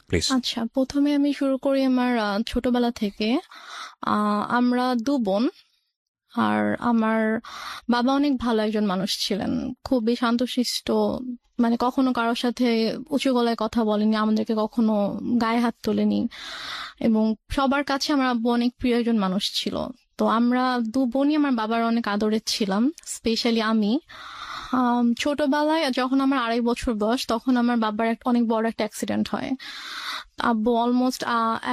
Please. আচ্ছা, প্রথমে আমি শুরু করি আমার ছোটবেলা থেকে। আমরা দু বোন। আর আমার বাবা অনেক ভালো একজন মানুষ ছিলেন, খুবই শান্তশিষ্ট। মানে কখনো কারোর সাথে উঁচু গলায় কথা বলেনি, আমাদেরকে কখনো গায়ে হাত তোলেনি, এবং সবার কাছে আমার আব্বু অনেক প্রিয় একজন মানুষ ছিল। তো আমরা দু বোনই আমার বাবার অনেক আদরের ছিলাম, স্পেশালি আমি। ছোটবেলায় যখন আমার 2.5 বছর বয়স, তখন আমার বাবার অনেক বড় একটা অ্যাক্সিডেন্ট হয়। আব্বু অলমোস্ট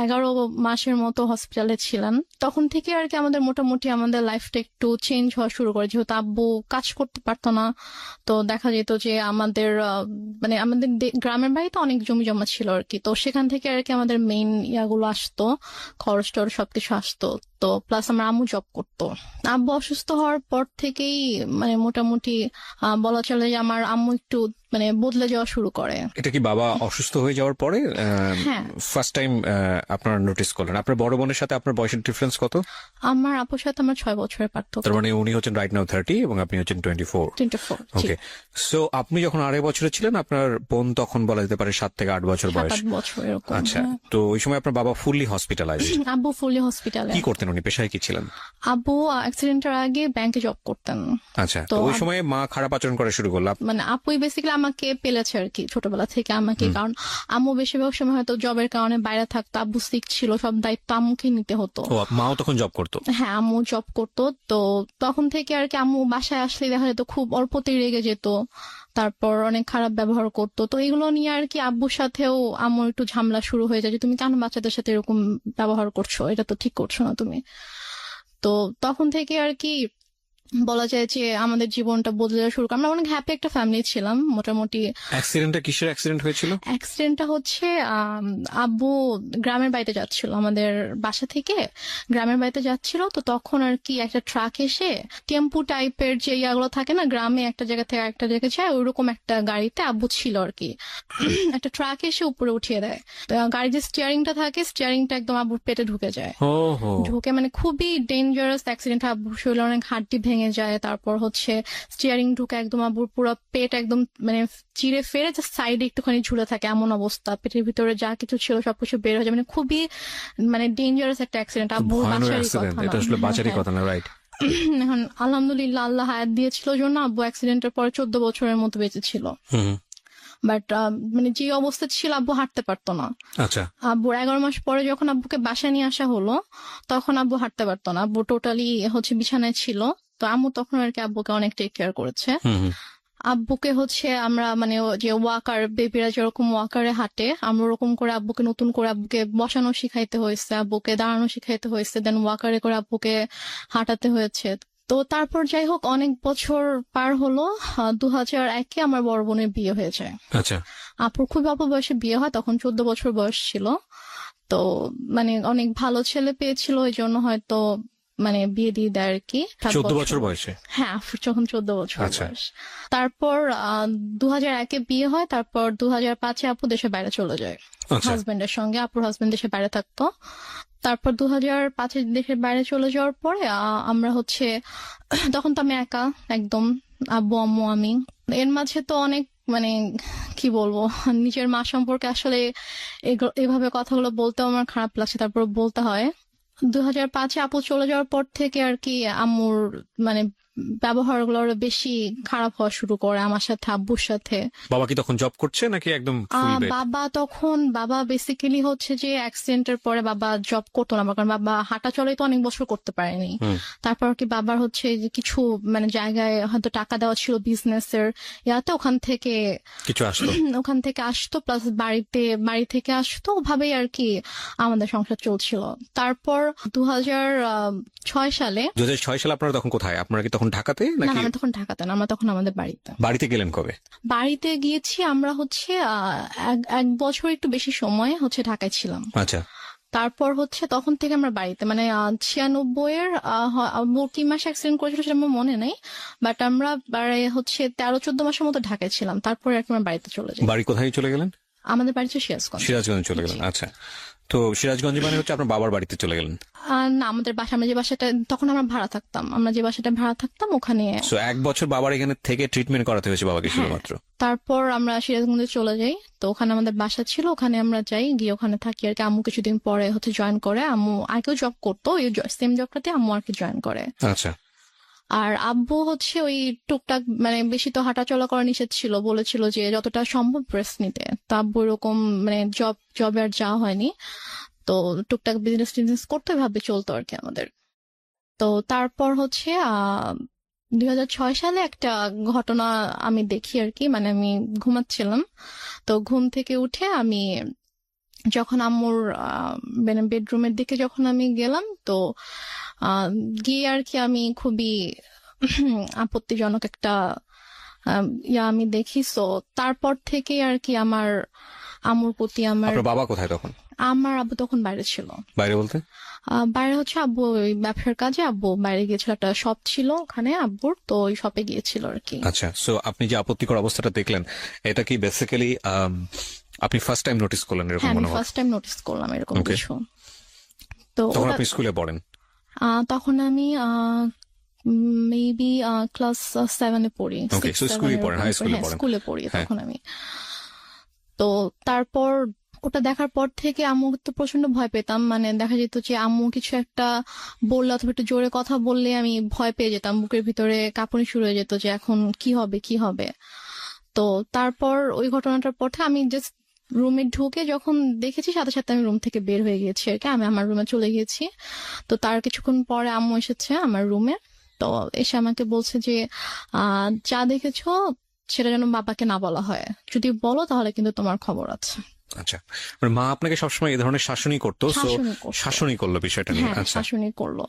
11 মাসের মতো হসপিটালে ছিলেন। তখন থেকে আর কি আমাদের মোটামুটি আমাদের লাইফটা একটু চেঞ্জ হওয়া শুরু করে, যেহেতু আব্বু কাজ করতে পারতো না। তো দেখা যেত যে আমাদের মানে আমাদের গ্রামের বাড়িতে অনেক জমি জমা ছিল আর কি, তো সেখান থেকে আর কি আমাদের মেইন ইয়াগুলো আসতো, খরচ টরচ সবকিছু আসতো। তো প্লাস আমার আম্মু জব করতো। আব্বু অসুস্থ হওয়ার পর থেকেই মানে মোটামুটি বলা চলে যে আমার আম্মু একটু মানে বদলে যাওয়া শুরু করে। এটা কি বাবা অসুস্থ হয়ে যাওয়ার পরে হ্যাঁ, ফার্স্ট টাইম আপনারা নোটিস করলেন? আপনার বড় বোনের সাথে আপনার বয়সের ডিফারেন্স কত? আমার আপুর সাথে আমার 6 বছরের পার্থক্য। তার মানে উনি হচ্ছেন রাইট নাও 30 এবং আপনি হচ্ছেন 24। 24। ওকে, সো আপনি যখন 2.5 বছরে ছিলেন, আপনার বোন তখন বলা যেতে পারে 7 থেকে 8 বছর বয়স। 7-8 বছর এরকম। আচ্ছা, হ্যাঁ। তো ওই সময় আপনার বাবা ফুললি হসপিটালাইজড। আব্বু ফুলি হসপিটালে। কি করতেন উনি, পেশায় কি ছিলেন? আব্বু অ্যাক্সিডেন্টের আগে ব্যাংকে জব করতেন। আচ্ছা, তো তো ওই সময় মা খারাপ আচরণ করা শুরু করলো। মানে আপুই বেসিক্যালি আমাকে পেলেছে আর কি ছোটবেলা থেকে আমাকে, কারণ আম্মু বেশিরভাগ সময় হয়তো জবের কারণে বাইরে থাকতো, আব্বু সিক ছিল, সব দায়িত্ব আম্মুকে নিতে হতো। ও, মাও তখন জব করতো? হ্যাঁ, আম্মু জব করতো। তো তখন থেকে আর কি আম্মু বাসায় আসলে দেখা যেত খুব অল্পতেই রেগে যেত, তারপর অনেক খারাপ ব্যবহার করতো। তো এগুলো নিয়ে আর কি আব্বুর সাথেও আম্মুর একটু ঝামেলা শুরু হয়ে যায় যে তুমি কেন বাচ্চাদের সাথে এরকম ব্যবহার করছো, এটা তো ঠিক করছো না তুমি। তো তখন থেকে আর কি বলা যায় যে আমাদের জীবনটা বদলে যাওয়া শুরু করে। আমরা অনেক হ্যাপি একটা ফ্যামিলি ছিলাম মোটামুটি। অ্যাক্সিডেন্টটা কিসের অ্যাক্সিডেন্ট হয়েছিল? অ্যাক্সিডেন্টটা হচ্ছে আব্বু গ্রামের বাড়িতে যাচ্ছিল, আমাদের বাসা থেকে গ্রামের বাড়িতে যাচ্ছিল। তো তখন আর কি একটা ট্রাক এসে টেম্পু টাইপের যে ইয়াগুলো থাকে না, গ্রামে একটা জায়গা থেকে একটা জায়গায় যায়, ওইরকম একটা গাড়িতে আব্বু ছিল আর কি। একটা ট্রাক এসে উপরে উঠিয়ে দেয়। তো গাড়ির যে স্টিয়ারিংটা থাকে, স্টিয়ারিংটা একদম আব্বুর পেটে ঢুকে যায়। ও হো, ঢুকে মানে খুবই ডেঞ্জারাস অ্যাক্সিডেন্ট। আব্বুর শরীরে অনেক হাড্ডি ভেঙে যায়, তারপর হচ্ছে স্টিয়ারিং ঢুকে একদম আব্বুর পুরো পেট একদম মানে চিরে ফেরে জাস্ট সাইডে একটুখানি ঝুলে থাকে, এমন অবস্থা। পেটের ভিতরে যা কিছু ছিল সবকিছু বের হয়ে যায়, মানে খুবই মানে ডেঞ্জারাস একটা অ্যাক্সিডেন্ট। আব্বুর ভয়ানক বাসারই অ্যাক্সিডেন্ট, কথা এটা না। আসলে হ্যাঁ, বাঁচারই হ্যাঁ। কথা না, রাইট? এখন আলহামদুলিল্লাহ আল্লাহ হায়াত দিয়েছিল জন্য আব্বু অ্যাক্সিডেন্টের পরে 14 বছরের মতো বেঁচে ছিল। হুম, বাট মানে যে অবস্থা ছিল আব্বু হাঁটতে পারতো না। আচ্ছা। আব্বুর 11 মাস পরে যখন আব্বুকে বাসায় নিয়ে আসা হলো, তখন আব্বু হাঁটতে পারতো না, আব্বু টোটালি হচ্ছে বিছানায় ছিল। তো আম্মু তখন আর কি আব্বুকে অনেক টেক কেয়ার করেছে। হুম হুম। আব্বুকে হচ্ছে আমরা মানে ও যে ওয়াকার, বেবিরা যেরকম ওয়াকারে হাঁটে, আমরা ওরকম করে আব্বুকে নতুন করে আব্বুকে বসানো শিখাইতে হয়েছে, আব্বুকে দাঁড়ানো শিখাইতে হয়েছে, দেন ওয়াকারে করে আব্বুকে হাঁটাতে হয়েছে। তো তারপর যাই হোক অনেক বছর পার হলো। 2001-এ আমার বড় বোনের বিয়ে হয়ে যায়। আচ্ছা, আপুর খুব অল্প বয়সে বিয়ে হয়, তখন 14 বছর বয়স ছিল। তো মানে অনেক ভালো ছেলে পেয়েছিল, ওই জন্য হয়তো মানে বিয়ে দিয়ে দেয় আর কি। 14 বছর বয়সে? হ্যাঁ, আপুর যখন 14 বছর আচ্ছা। বয়স। তারপর 2001-এ বিয়ে হয়, তারপর 2005-এ আপু দেশের বাইরে চলে যায় আচ্ছা, হাজবেন্ডের সঙ্গে। আপুর হাজবেন্ড দেশের বাইরে থাকতো। তারপর 2005-এ দেশের বাইরে চলে যাওয়ার পরে আমরা হচ্ছে তখন তো আমি একা একদম, আব্বু আম্মু আমি। এর মাঝে তো অনেক মানে কি বলবো, নিজের মা সম্পর্কে আসলে এভাবে কথাগুলো বলতেও আমার খারাপ লাগছে, তারপর বলতে হয়। 2005-এ আপু চলে যাওয়ার পর থেকে আর কি আম্মুর মানে ব্যবহার গুলো আরো বেশি খারাপ হওয়া শুরু করে আমার সাথে, আব্বুর সাথে। বাবা কি তখন জব করছে নাকি একদম ফুল বেড? বাবা বেসিক্যালি হচ্ছে যে অ্যাক্সিডেন্টের পরে বাবা জব করতো না, কারণ বাবা হাঁটা চলাই তো অনেক বছর করতে পারেনি। তারপর কি বাবার হচ্ছে যে কিছু মানে জায়গায় হয়তো টাকা দেওয়া ছিল বিজনেসের ইয়াতে, ওখান থেকে কিছু আসলো? ওখান থেকে আসতো, প্লাস বাড়ি থেকে আসতো, ওভাবেই আর কি আমাদের সংসার চলছিল। তারপর 2006 সালে 2006 সালে আপনারা তখন কোথায়? আপনারা কি তখন ঢাকাতে না, নাকি? আমরা তখন ঢাকাতে না, আমরা তখন আমাদের বাড়িতে। বাড়িতে গেলেন কবে? বাড়িতে গিয়েছি আমরা হচ্ছে এক বছর একটু বেশি সময় হচ্ছে ঢাকায় ছিলাম। আচ্ছা, তারপর হচ্ছে তখন থেকে আমরা বাড়িতে মানে 96-এর কি মাসে অ্যাক্সিডেন্ট করেছিল সেটা আমার মনে নেই, বাট আমরা হচ্ছে 13-14 মাসের মতো ঢাকায় ছিলাম। তারপরে আর কি আমরা বাড়িতে চলে যাই। বাড়ি কোথায় চলে গেলেন? আমাদের বাড়ি ছিল সিরাজগঞ্জ। সিরাজগঞ্জে চলে গেলেন, আচ্ছা। তো সিরাজগঞ্জে মানে হচ্ছে আপনার বাবার বাড়িতে চলে গেলেন? না, আমাদের বাসা, আমরা যে বাসাটা তখন আমরা ভাড়া থাকতাম, আমরা যে বাসাটা ভাড়া থাকতাম ওখানে। সো 1 বছর বাবার এখানে থেকে ট্রিটমেন্ট করাতে হয়েছে বাবাকে হ্যাঁ। শুধুমাত্র? তারপর আমরা সিরাজগঞ্জে চলে যাই, তো ওখানে আমাদের বাসা ছিল, ওখানে আমরা যাই, গিয়ে ওখানে থাকি আর কি। আম্মু কিছুদিন পরে হচ্ছে জয়েন করে, আম্মু আগেও জব করতো, ওই সেম জবটাতে আম্মু আর কি জয়েন করে। আচ্ছা। আর আব্বু হচ্ছে ওই টুকটাক, মানে বেশি তো হাঁটাচলা করা নিষেধ ছিল, বলেছিল যে যতটা সম্ভব রেস্ট নিতে। তো আব্বু এরকম মানে জবে আর যাওয়া হয়নি, তো টুকটাক বিজনেস করতে ভাবে চলতো আর কি আমাদের। তো তারপর হচ্ছে 2006 সালে একটা ঘটনা আমি দেখি আর কি, মানে আমি ঘুমাচ্ছিলাম, তো ঘুম থেকে উঠে আমি যখন আম্মুর মানে বেডরুমের দিকে যখন আমি গেলাম, তো গিয়ে আর কি আমি খুবই আপত্তিজনক একটা আমি দেখি। সো তারপর থেকে আর কি আমার আম্মুর প্রতি আপনার বাবা কোথায় তখন? আমার আব্বু তখন বাইরে ছিল। বাইরে বলতে? বাইরে হচ্ছে আব্বু ওই ব্যবসার কাজে আব্বু বাইরে গিয়েছিল, একটা শপ ছিল ওখানে আব্বুর, তো ওই শপে গিয়েছিল আর কি। আচ্ছা। সো আপনি যে আপত্তিকর অবস্থাটা দেখলেন, এটা কি বেসিক্যালি আপনি ফার্স্ট টাইম নোটিস করলেন এরকম হ্যাঁ, আমি মনে হয়? ফার্স্ট টাইম নোটিস করলাম এরকম Okay. কিছু। তো তখন আপনি স্কুলে পড়েন? তখন আমি মেবি ক্লাস 7-এ পড়ি। Okay, 6, so 7 স্কুলে পড়েন, এরকম high করে। স্কুলে হ্যাঁ, পড়েন। স্কুলে পড়ি হ্যাঁ। তখন আমি। তো তারপর ওটা দেখার পর থেকে আম্মু তো প্রচন্ড ভয় পেতাম, মানে দেখা যেত যে আম্মু কিছু একটা বললে অথবা একটু জোরে কথা বললে আমি ভয় পেয়ে যেতাম, বুকের ভিতরে কাঁপুনি শুরু হয়ে যেত যে এখন কি হবে কি হবে। তো তারপর ওই ঘটনাটার পর থেকে আমি জাস্ট রুমে ঢুকে যখন দেখেছি, সাথে সাথে আমি রুম থেকে বের হয়ে গিয়েছি আর কি, আমি আমার রুমে চলে গিয়েছি। তো তার কিছুক্ষণ পরে আম্মু এসেছে আমার রুমে, তো এসে আমাকে বলছে যে যা দেখেছো সেটা যেন বাবাকে না বলা হয়, যদি বলো তাহলে কিন্তু তোমার খবর আছে। আচ্ছা, মানে মা আপনাকে সবসময় এই ধরনের শাসনই করতো? সো শাসনই করতো। শাসনই করলো বিষয়টা নিয়ে? হ্যাঁ, আচ্ছা। শাসনই করলো।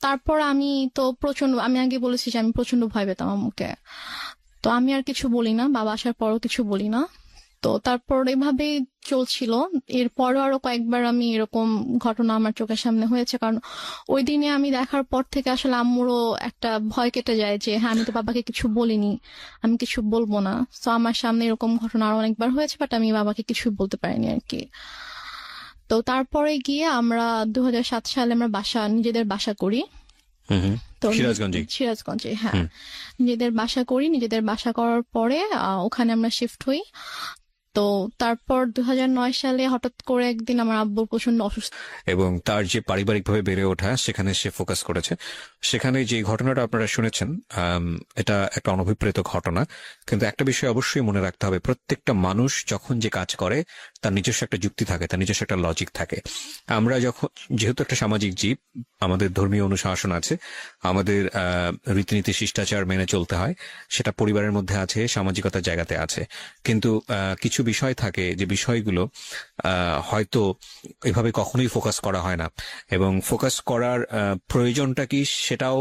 তারপর আমি তো প্রচন্ড, আমি আগে বলেছি যে আমি প্রচন্ড ভয় পেতাম আম্মুকে, তো আমি আর কিছু বলি না, বাবা আসার পরও কিছু বলি না। তো তারপর এভাবেই চলছিল। এরপরও আরো কয়েকবার আমি এরকম ঘটনা আমার চোখের সামনে হয়েছে, কারণ ওই দিনে আমি দেখার পর থেকে আসলে আম্মুরও একটা ভয় কেটে যায় যে হ্যাঁ, আমি তো বাবাকে কিছু বলিনি, আমি কিছু বলবো না। তো আমার সামনে এরকম ঘটনা আরো অনেকবার হয়েছে, বাট আমি বাবাকে কিছু বলতে পারিনি আর কি। তো তারপরে গিয়ে আমরা 2007 সালে আমরা নিজেদের বাসা করি। হুম। তো সিরাজগঞ্জে? হ্যাঁ, হুম। নিজেদের বাসা করি, নিজেদের বাসা করার পরে ওখানে আমরা শিফট হই। তো তারপর 2009 সালে হঠাৎ করে একদিন আমার আব্বু প্রচন্ড অসুস্থ। এবং তার যে পারিবারিকভাবে বেড়ে ওঠা, সেখানে সে ফোকাস করেছে। সেখানে যে ঘটনাটা আপনারা শুনেছেন, এটা একটা অনভিপ্রেত ঘটনা, কিন্তু একটা বিষয় অবশ্যই মনে রাখতে হবে, প্রত্যেকটা মানুষ যখন যে কাজ করে তার নিজস্ব একটা যুক্তি থাকে, তার নিজস্ব একটা লজিক থাকে। আমরা যখন, যেহেতু একটা সামাজিক জীব, আমাদের ধর্মীয় অনুশাসন আছে, আমাদের রীতিনীতি শিষ্টাচার মেনে চলতে হয়, সেটা পরিবারের মধ্যে আছে, সামাজিকতার জায়গাতে আছে। কিন্তু কিছু বিষয় থাকে যে বিষয়গুলো হয়তো এভাবে কখনোই ফোকাস করা হয় না, এবং ফোকাস করার প্রয়োজনটা কি সেটাও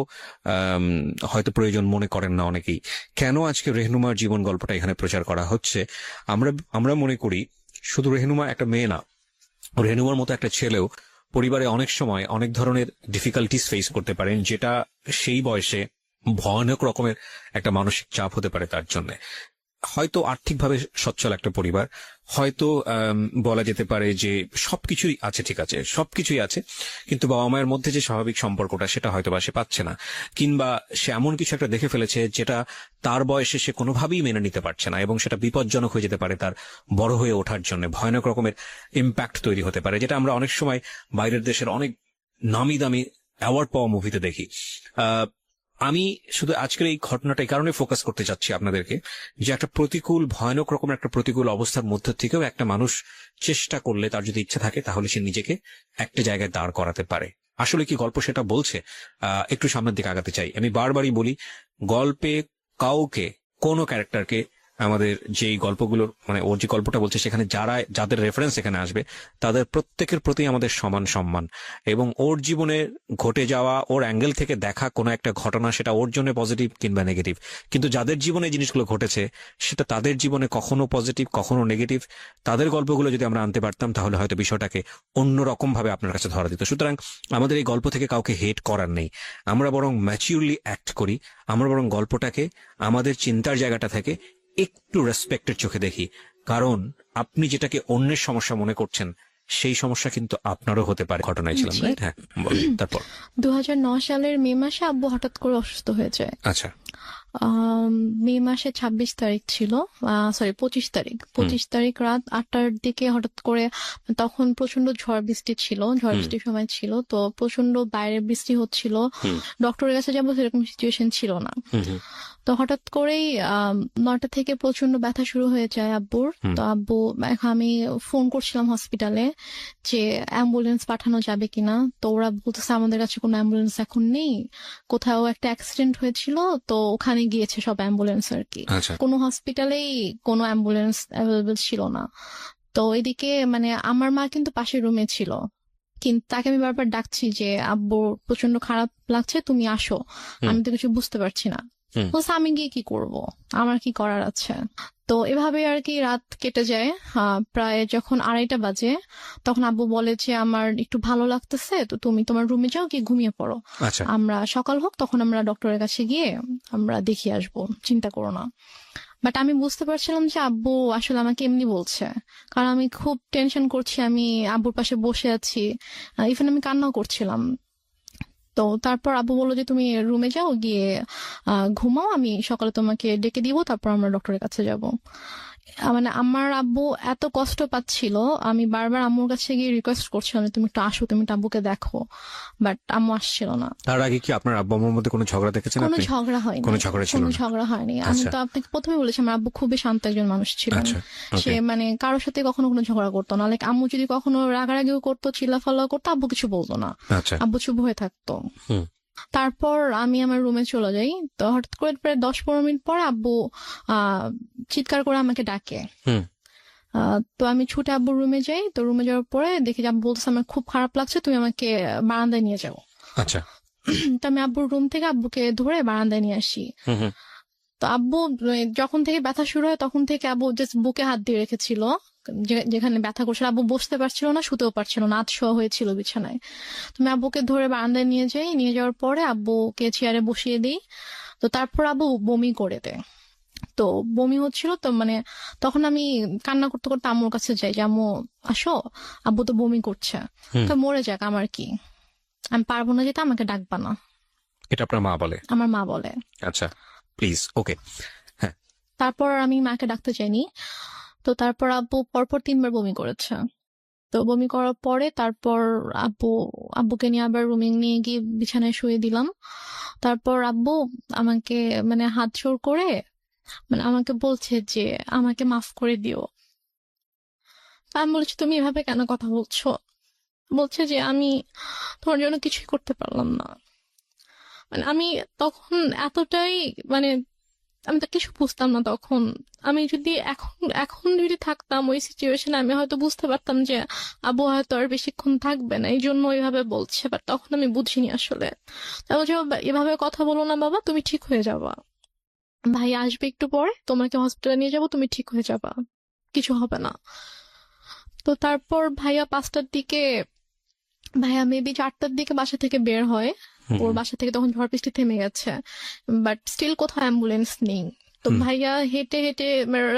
হয়তো প্রয়োজন মনে করেন না অনেকেই। কেন আজকে রেহনুমার জীবন গল্পটা এখানে প্রচার করা হচ্ছে? আমরা মনে করি শুধু রেহনুমা একটা মেয়ে না, রেহনুমার মতো একটা ছেলেও পরিবারে অনেক সময় অনেক ধরনের ডিফিকাল্টিস ফেস করতে পারেন, যেটা সেই বয়সে ভয়ানক রকমের একটা মানসিক চাপ হতে পারে তার জন্য। হয়তো আর্থিকভাবে সচ্ছল একটা পরিবার, হয়তো বলা যেতে পারে যে সবকিছুই আছে, ঠিক আছে, সবকিছুই আছে, কিন্তু বাবা মায়ের মধ্যে যে স্বাভাবিক সম্পর্কটা সেটা হয়তো বা সে পাচ্ছে না, কিংবা সে এমন কিছু একটা দেখে ফেলেছে যেটা তার বয়সে সে কোনোভাবেই মেনে নিতে পারছে না, এবং সেটা বিপজ্জনক হয়ে যেতে পারে তার বড় হয়ে ওঠার জন্য, ভয়ানক রকমের ইম্প্যাক্ট তৈরি হতে পারে, যেটা আমরা অনেক সময় বাইরের দেশের অনেক নামি দামি অ্যাওয়ার্ড পাওয়া মুভিতে দেখি। আমি শুধু আজকের এই ঘটনাটা এই কারণে ফোকাস করতে চাচ্ছি আপনাদেরকে, যে একটা প্রতিকূল, ভয়ানক রকমের একটা প্রতিকূল অবস্থার মধ্যে থেকেও একটা মানুষ চেষ্টা করলে, তার যদি ইচ্ছা থাকে, তাহলে সে নিজেকে একটা জায়গায় দাঁড় করাতে পারে। আসলে কি গল্প সেটা বলছে? একটু সামনের দিকে আগাতে চাই। আমি বারবারই বলি, গল্পে কাউকে, কোনো ক্যারেক্টারকে, আমাদের যেই গল্পগুলোর, মানে ওর যে গল্পটা বলছে, সেখানে যাদের রেফারেন্স এখানে আসবে তাদের প্রত্যেকের প্রতি আমাদের সমান সম্মান, এবং ওর জীবনে ঘটে যাওয়া, ওর অ্যাঙ্গেল থেকে দেখা কোনো একটা ঘটনা, সেটা ওর জন্য পজিটিভ কিংবা নেগেটিভ, কিন্তু যাদের জীবনে এই জিনিসগুলো ঘটেছে সেটা তাদের জীবনে কখনো পজিটিভ কখনো নেগেটিভ, তাদের গল্পগুলো যদি আমরা আনতে পারতাম তাহলে হয়তো বিষয়টাকে অন্যরকম ভাবে আপনার কাছে ধরা দিত। সুতরাং আমাদের এই গল্প থেকে কাউকে হেট করার নেই, আমরা বরং ম্যাচিউরলি অ্যাক্ট করি, আমরা বরং গল্পটাকে আমাদের চিন্তার জায়গাটা থেকে একটু রেসপেক্টের চোখে দেখি, কারণ আপনি যেটাকে অন্যের সমস্যা মনে করছেন সেই সমস্যা কিন্তু আপনারও হতে পারে। ঘটনায় ছিলাম, জি। রাইট? হ্যাঁ, বলুন, তারপর। 2009 সালের মে মাসে আব্বু হঠাৎ করে অসুস্থ হয়ে যায়। আচ্ছা। মে মাসে 26 তারিখ ছিল, সরি 25 তারিখ রাত 8টার দিকে হঠাৎ করে, তখন প্রচন্ড ঝড় বৃষ্টি ছিল, ঝড় বৃষ্টির সময় ছিল, তো প্রচন্ড বাইরে বৃষ্টি হচ্ছিল, ডক্টরের কাছে যাবো সেরকম সিচুয়েশন ছিল না। তো হঠাৎ করেই 9টা থেকে প্রচন্ড ব্যথা শুরু হয়ে যায় আব্বুর। তো আব্বু, আমি ফোন করছিলাম হসপিটালে যে অ্যাম্বুলেন্স পাঠানো যাবে কিনা, তো ওরা বলতেছে আমাদের কাছে কোনো অ্যাম্বুলেন্স এখন নেই, কোথাও একটা অ্যাক্সিডেন্ট হয়েছিল তো ওখানে গিয়েছে সব অ্যাম্বুলেন্স আর কি। আচ্ছা। কোনো হসপিটালেই কোনো অ্যাম্বুলেন্স অ্যাভেলেবল ছিল না। তো এদিকে মানে আমার মা কিন্তু পাশের রুমে ছিল, কিন্তু তাকে আমি বারবার ডাকছি যে আব্বু প্রচন্ড খারাপ লাগছে, তুমি আসো, আমি তো কিছু বুঝতে পারছি না। বলছে আমি গিয়ে কি করব, আমার কি করার আছে। তো এভাবে আর কি রাত কেটে যায়। প্রায় যখন 2:30 বাজে তখন আব্বু বলে যে আমার একটু ভালো লাগতেছে, তো তুমি তোমার রুমে যাও, গিয়ে ঘুমিয়ে পড়ো, আচ্ছা। আমরা সকাল হোক তখন আমরা ডক্টরের কাছে গিয়ে আমরা দেখিয়ে আসবো, চিন্তা করো না। বাট আমি বুঝতে পারছিলাম যে আব্বু আসলে আমাকে এমনি বলছে, কারণ আমি খুব টেনশন করছি, আমি আব্বুর পাশে বসে আছি, ইভেন আমি কান্নাও করছিলাম। তো তারপর আব্বু বললো যে তুমি রুমে যাও, গিয়ে ঘুমাও, আমি সকালে তোমাকে ডেকে দিব, তারপর আমরা ডক্টরের কাছে যাব। মানে আমার আব্বু এত কষ্ট পাচ্ছিল, আমি বারবার আম্মুর কাছে গিয়ে রিকোয়েস্ট করছিলাম যে তুমি একটু আসো, তুমি একটু আব্বুকে দেখো, বাট আম্মু আসছিল না। তার আগে কি আপনার আব্বু আম্মুর মধ্যে কোনো ঝগড়া দেখেছেন কোনো আপনি? ঝগড়া হয়নি, কোনো ঝগড়া ছিল কোনো না? ঝগড়া হয়নি। আমি আচ্ছা। তো আপনাকে প্রথমে বলেছি আমার আব্বু খুবই শান্ত একজন মানুষ ছিলেন। আচ্ছা, সে ওকে। মানে কারোর সাথে কখনো কোনো ঝগড়া করতো না, লাইক আম্মু যদি কখনো রাগারাগিও করতো, চিল্লাফাল্লা করতো, আব্বু কিছু বলতো না, আচ্ছা। আব্বু চুপ হয়ে থাকতো। হুম। তারপর আমি আমার রুমে চলে যাই, তো হঠাৎ করে প্রায় 10-15 মিনিট পরে আব্বু চিৎকার করে আমাকে ডাকে। হুম। তো আমি ছুটে আব্বুর রুমে যাই, তো রুমে যাওয়ার পরে দেখি যে আব্বু বলতেছে আমার খুব খারাপ লাগছে, তুমি আমাকে বারান্দায় নিয়ে যাও। আচ্ছা। তো আমি আব্বুর রুম থেকে আব্বুকে ধরে বারান্দায় নিয়ে আসি। হুম হুম। তো আব্বু যখন থেকে ব্যথা শুরু হয় তখন থেকে আব্বু জাস্ট বুকে হাত দিয়ে রেখেছিল, যেখানে ব্যথা করছিল। আব্বু বসতে পারছিল না, শুতেও পারছিল না, আধশোয়া হয়েছিল বিছানায়। তুমি আব্বুকে ধরে বারান্দায় নিয়ে যাই, নিয়ে যাওয়ার পরে আব্বুকে চেয়ারে বসিয়ে দিই। তো তারপর আব্বু বমি করে দেয়। তো বমি হচ্ছিল, তো মানে তখন আমি কান্না করতে করতে আম্মুর কাছে যাই যে আম্মু আসো, আব্বু তো বমি করছে। তো মরে যাক, আমার কি, আমি পারবো না যেতে, আমাকে ডাকবা না, এটা আপনার মা বলে? আমার মা বলে। আচ্ছা, প্লিজ। ওকে। হ্যাঁ। তারপর আমি মাকে ডাকতে চাইনি। তো তারপর আব্বু পরপর 3বার বমি করেছে। তো বমি করার পরে তারপর আব্বুকে নিয়ে আবার রুমে নিয়ে গিয়ে বিছানায় শুয়ে দিলাম। তারপর আব্বু আমাকে মানে হাত জোড় করে মানে আমাকে বলছে যে আমাকে মাফ করে দিও। আমি বলছি তুমি এভাবে কেন কথা বলছো? বলছে যে আমি তোমার জন্য কিছুই করতে পারলাম না। মানে আমি তখন এতটাই মানে আমি তো কিছু বুঝতাম না তখন। আমি যদি এখন এখন যদি থাকতাম ওই সিচুয়েশনে, আমি হয়তো বুঝতে পারতাম যে আব্বু হয়তো আর বেশিক্ষণ থাকবে না, এই জন্য ওইভাবে বলছে। বাট তখন আমি বুঝিনি আসলে। তা বলছে এভাবে কথা বলো না বাবা, তুমি ঠিক হয়ে যাবা, ভাই আসবে একটু পরে, তোমাকে হসপিটালে নিয়ে যাবো, তুমি ঠিক হয়ে যাবা, কিছু হবে না। তো তারপর ভাইয়া মেবি 4টার দিকে বাসা থেকে বের হয়। ওর বাসা থেকে তখন ঝড় বৃষ্টি থেমে গেছে, বাট স্টিল কোথাও অ্যাম্বুলেন্স নেই। তো ভাইয়া হেঁটে হেঁটে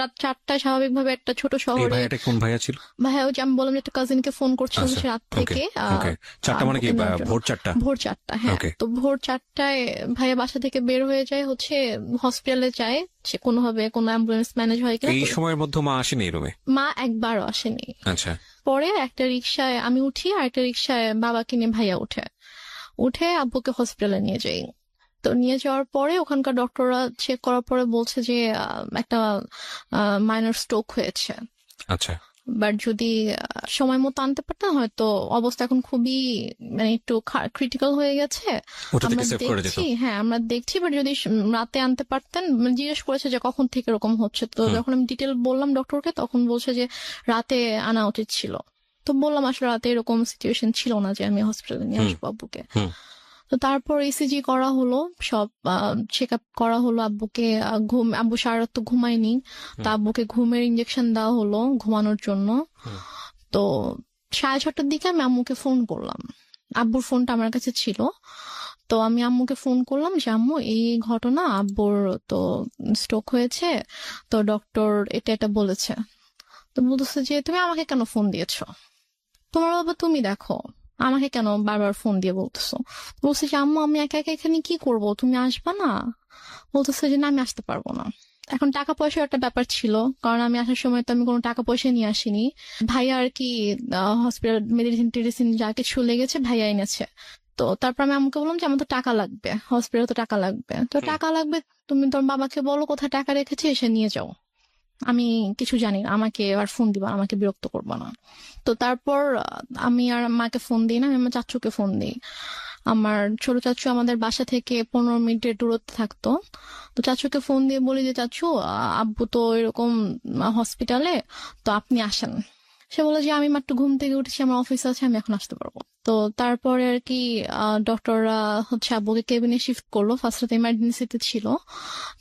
রাত 4টায় স্বাভাবিকভাবে একটা ছোট এই শহরে, ভাইয়াটা কোন ভাইয়া ছিল? ভাইয়া ওই যে আমি বললাম যে একটা কাজিনকে ফোন করছিল আচ্ছা, সে রাত ওকে, থেকে। ওকে। 4টা মানে কি আব্বুকে নেওয়ার জন্য। ভোর 4টা? ভোর 4টা, হ্যাঁ। ওকে। তো ভোর 4টায় ভাইয়া বাসা থেকে বের হয়ে যায়, হচ্ছে হসপিটালে যায়, সে কোনোভাবে কোনো অ্যাম্বুলেন্স ম্যানেজ হয় কিনা। এই সময়ের মধ্যে মা আসেনি এই রুমে? মা একবারও আসেনি। আচ্ছা। পরে একটা রিক্সায় আমি উঠি, আর একটা রিক্সায় বাবাকে নিয়ে ভাইয়া উঠে আব্বুকে হসপিটালে নিয়ে যাই। তো নিয়ে যাওয়ার পরে ওখানকার ডক্টররা চেক করার পরে বলছে যে একটা মাইনর স্ট্রোক হয়েছে। আচ্ছা। বাট যদি সময় মতো আনতে পারতাম, হয়তো অবস্থা এখন খুবই মানে একটু ক্রিটিক্যাল হয়ে গেছে। ওটা থেকে আমরা সেভ করে যেত? আমরা দেখছি, বাট যদি রাতে আনতে পারতেন। মানে জিজ্ঞেস করেছে যে কখন থেকে এরকম হচ্ছে, তো যখন আমি ডিটেল বললাম ডক্টরকে, তখন বলছে যে রাতে আনা উচিত ছিল। তো বললাম আসলে রাতে এরকম সিচুয়েশন ছিল না যে আমি হসপিটালে নিয়ে আসবো আব্বুকে। তো তারপর ইসিজি করা হলো, সব চেক আপ করা হলো আব্বুকে। আব্বু সারা রাত তো ঘুমায়নি, তো আব্বুকে ঘুমের ইঞ্জেকশন দেওয়া হলো ঘুমানোর জন্য। তো 6:30টার দিকে আমি আম্মুকে ফোন করলাম, আব্বুর ফোনটা আমার কাছে ছিল। তো আমি আম্মুকে ফোন করলাম যে আম্মু এই ঘটনা, আব্বুর তো স্ট্রোক হয়েছে, তো ডক্টর এটা বলেছে। তো বলতেছে যে তুমি আমাকে কেন ফোন দিয়েছো, তোমার বাবা তুমি দেখো, আমাকে কেন বারবার ফোন দিয়ে বলতেছো। বলছে যে আম্মু আমি একা একা এখানে কি করব, তুমি আসবা না। বলতেছে যে না আমি আসতে পারবো না। এখন টাকা পয়সার একটা ব্যাপার ছিল, কারণ আমি আসার সময় তো আমি কোনো টাকা পয়সা নিয়ে আসিনি। ভাইয়া আর কি হসপিটাল মেডিসিন টেডিসিন যা কিছু লেগেছে ভাইয়া এনেছে। তো তারপর আমি আম্মুকে বললাম যে আমার তো টাকা লাগবে, হসপিটাল তো টাকা লাগবে, তো টাকা লাগবে, তুমি তোর বাবাকে বলো কোথায় টাকা রেখেছে এসে নিয়ে যাও, আমি কিছু জানি না, আমাকে আর ফোন দিবা না, আমাকে বিরক্ত করবা না। তো তারপর আমি আর মাকে ফোন দিই না, আমি আমার চাচুকে ফোন দিই। আমার ছোট চাচু আমাদের বাসা থেকে 15 মিনিটের দূরত্বে থাকতো। তো চাচুকে ফোন দিয়ে বলি যে চাচু আব্বু তো এরকম হসপিটালে, তো আপনি আসেন। সে বলে যে আমি মাত্র ঘুম থেকে উঠেছি, আমার অফিস আছে, আমি এখন আসতে পারবো। তো তারপরে আর কি ডক্টররা হচ্ছে আব্বুকে কেবিনে শিফট করলো, ফার্স্টে তো ইমার্জেন্সিতে ছিল।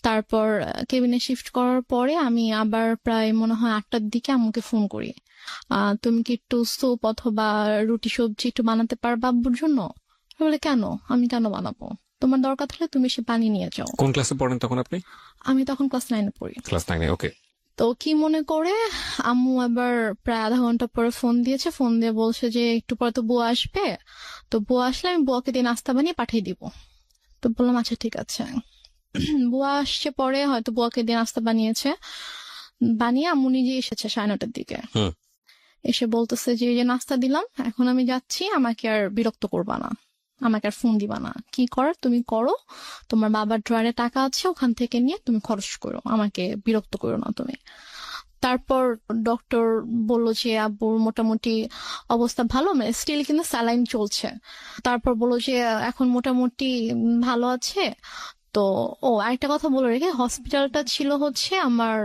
তারপর কেবিনে শিফট করার পরে আমি আবার প্রায় মনে হয় 8টার দিকে আম্মুকে ফোন করি, তুমি কি একটু স্যুপ অথবা রুটি সবজি একটু বানাতে পারবা আব্বুর জন্য। বলে কেন, আমি কেন বানাবো, তোমার দরকার হলে তুমি সে পানি নিয়ে যাও। কোন ক্লাসে পড়েন তখন আপনি? আমি তখন ক্লাস 9-এ পড়ি। ক্লাস 9-এ, ওকে। তো কি মনে করে আম্মু আবার প্রায় আধা ঘন্টা পরে ফোন দিয়েছে, ফোন দিয়ে বলছে যে একটু পরে তো বুয়া আসবে, তো বুয়া আসলে আমি বুয়াকে দিয়ে নাস্তা বানিয়ে পাঠিয়ে দিব। তো বললাম আচ্ছা ঠিক আছে। বুয়া আসছে পরে, হয়তো বুয়াকে দিয়ে নাস্তা বানিয়েছে, বানিয়ে আম্মু নিজে এসেছে 9:30-টার দিকে। হুম। এসে বলতেছে যে এই যে নাস্তা দিলাম, এখন আমি যাচ্ছি, আমাকে আর বিরক্ত করবা না, আমাকে আর ফোন দিবা না, কি করার তুমি করো, তোমার বাবার ড্রয়ারে টাকা আছে ওখান থেকে নিয়ে তুমি খরচ করো, আমাকে বিরক্ত করো না তুমি। তারপর ডক্টর বলল যে আব্বুর মোটামুটি অবস্থা ভালো, মানে স্টিল কিন্তু স্যালাইন চলছে। তারপর বললো যে এখন মোটামুটি ভালো আছে। তো আরেকটা কথা বলে রেখে, হসপিটালটা ছিল হচ্ছে আমার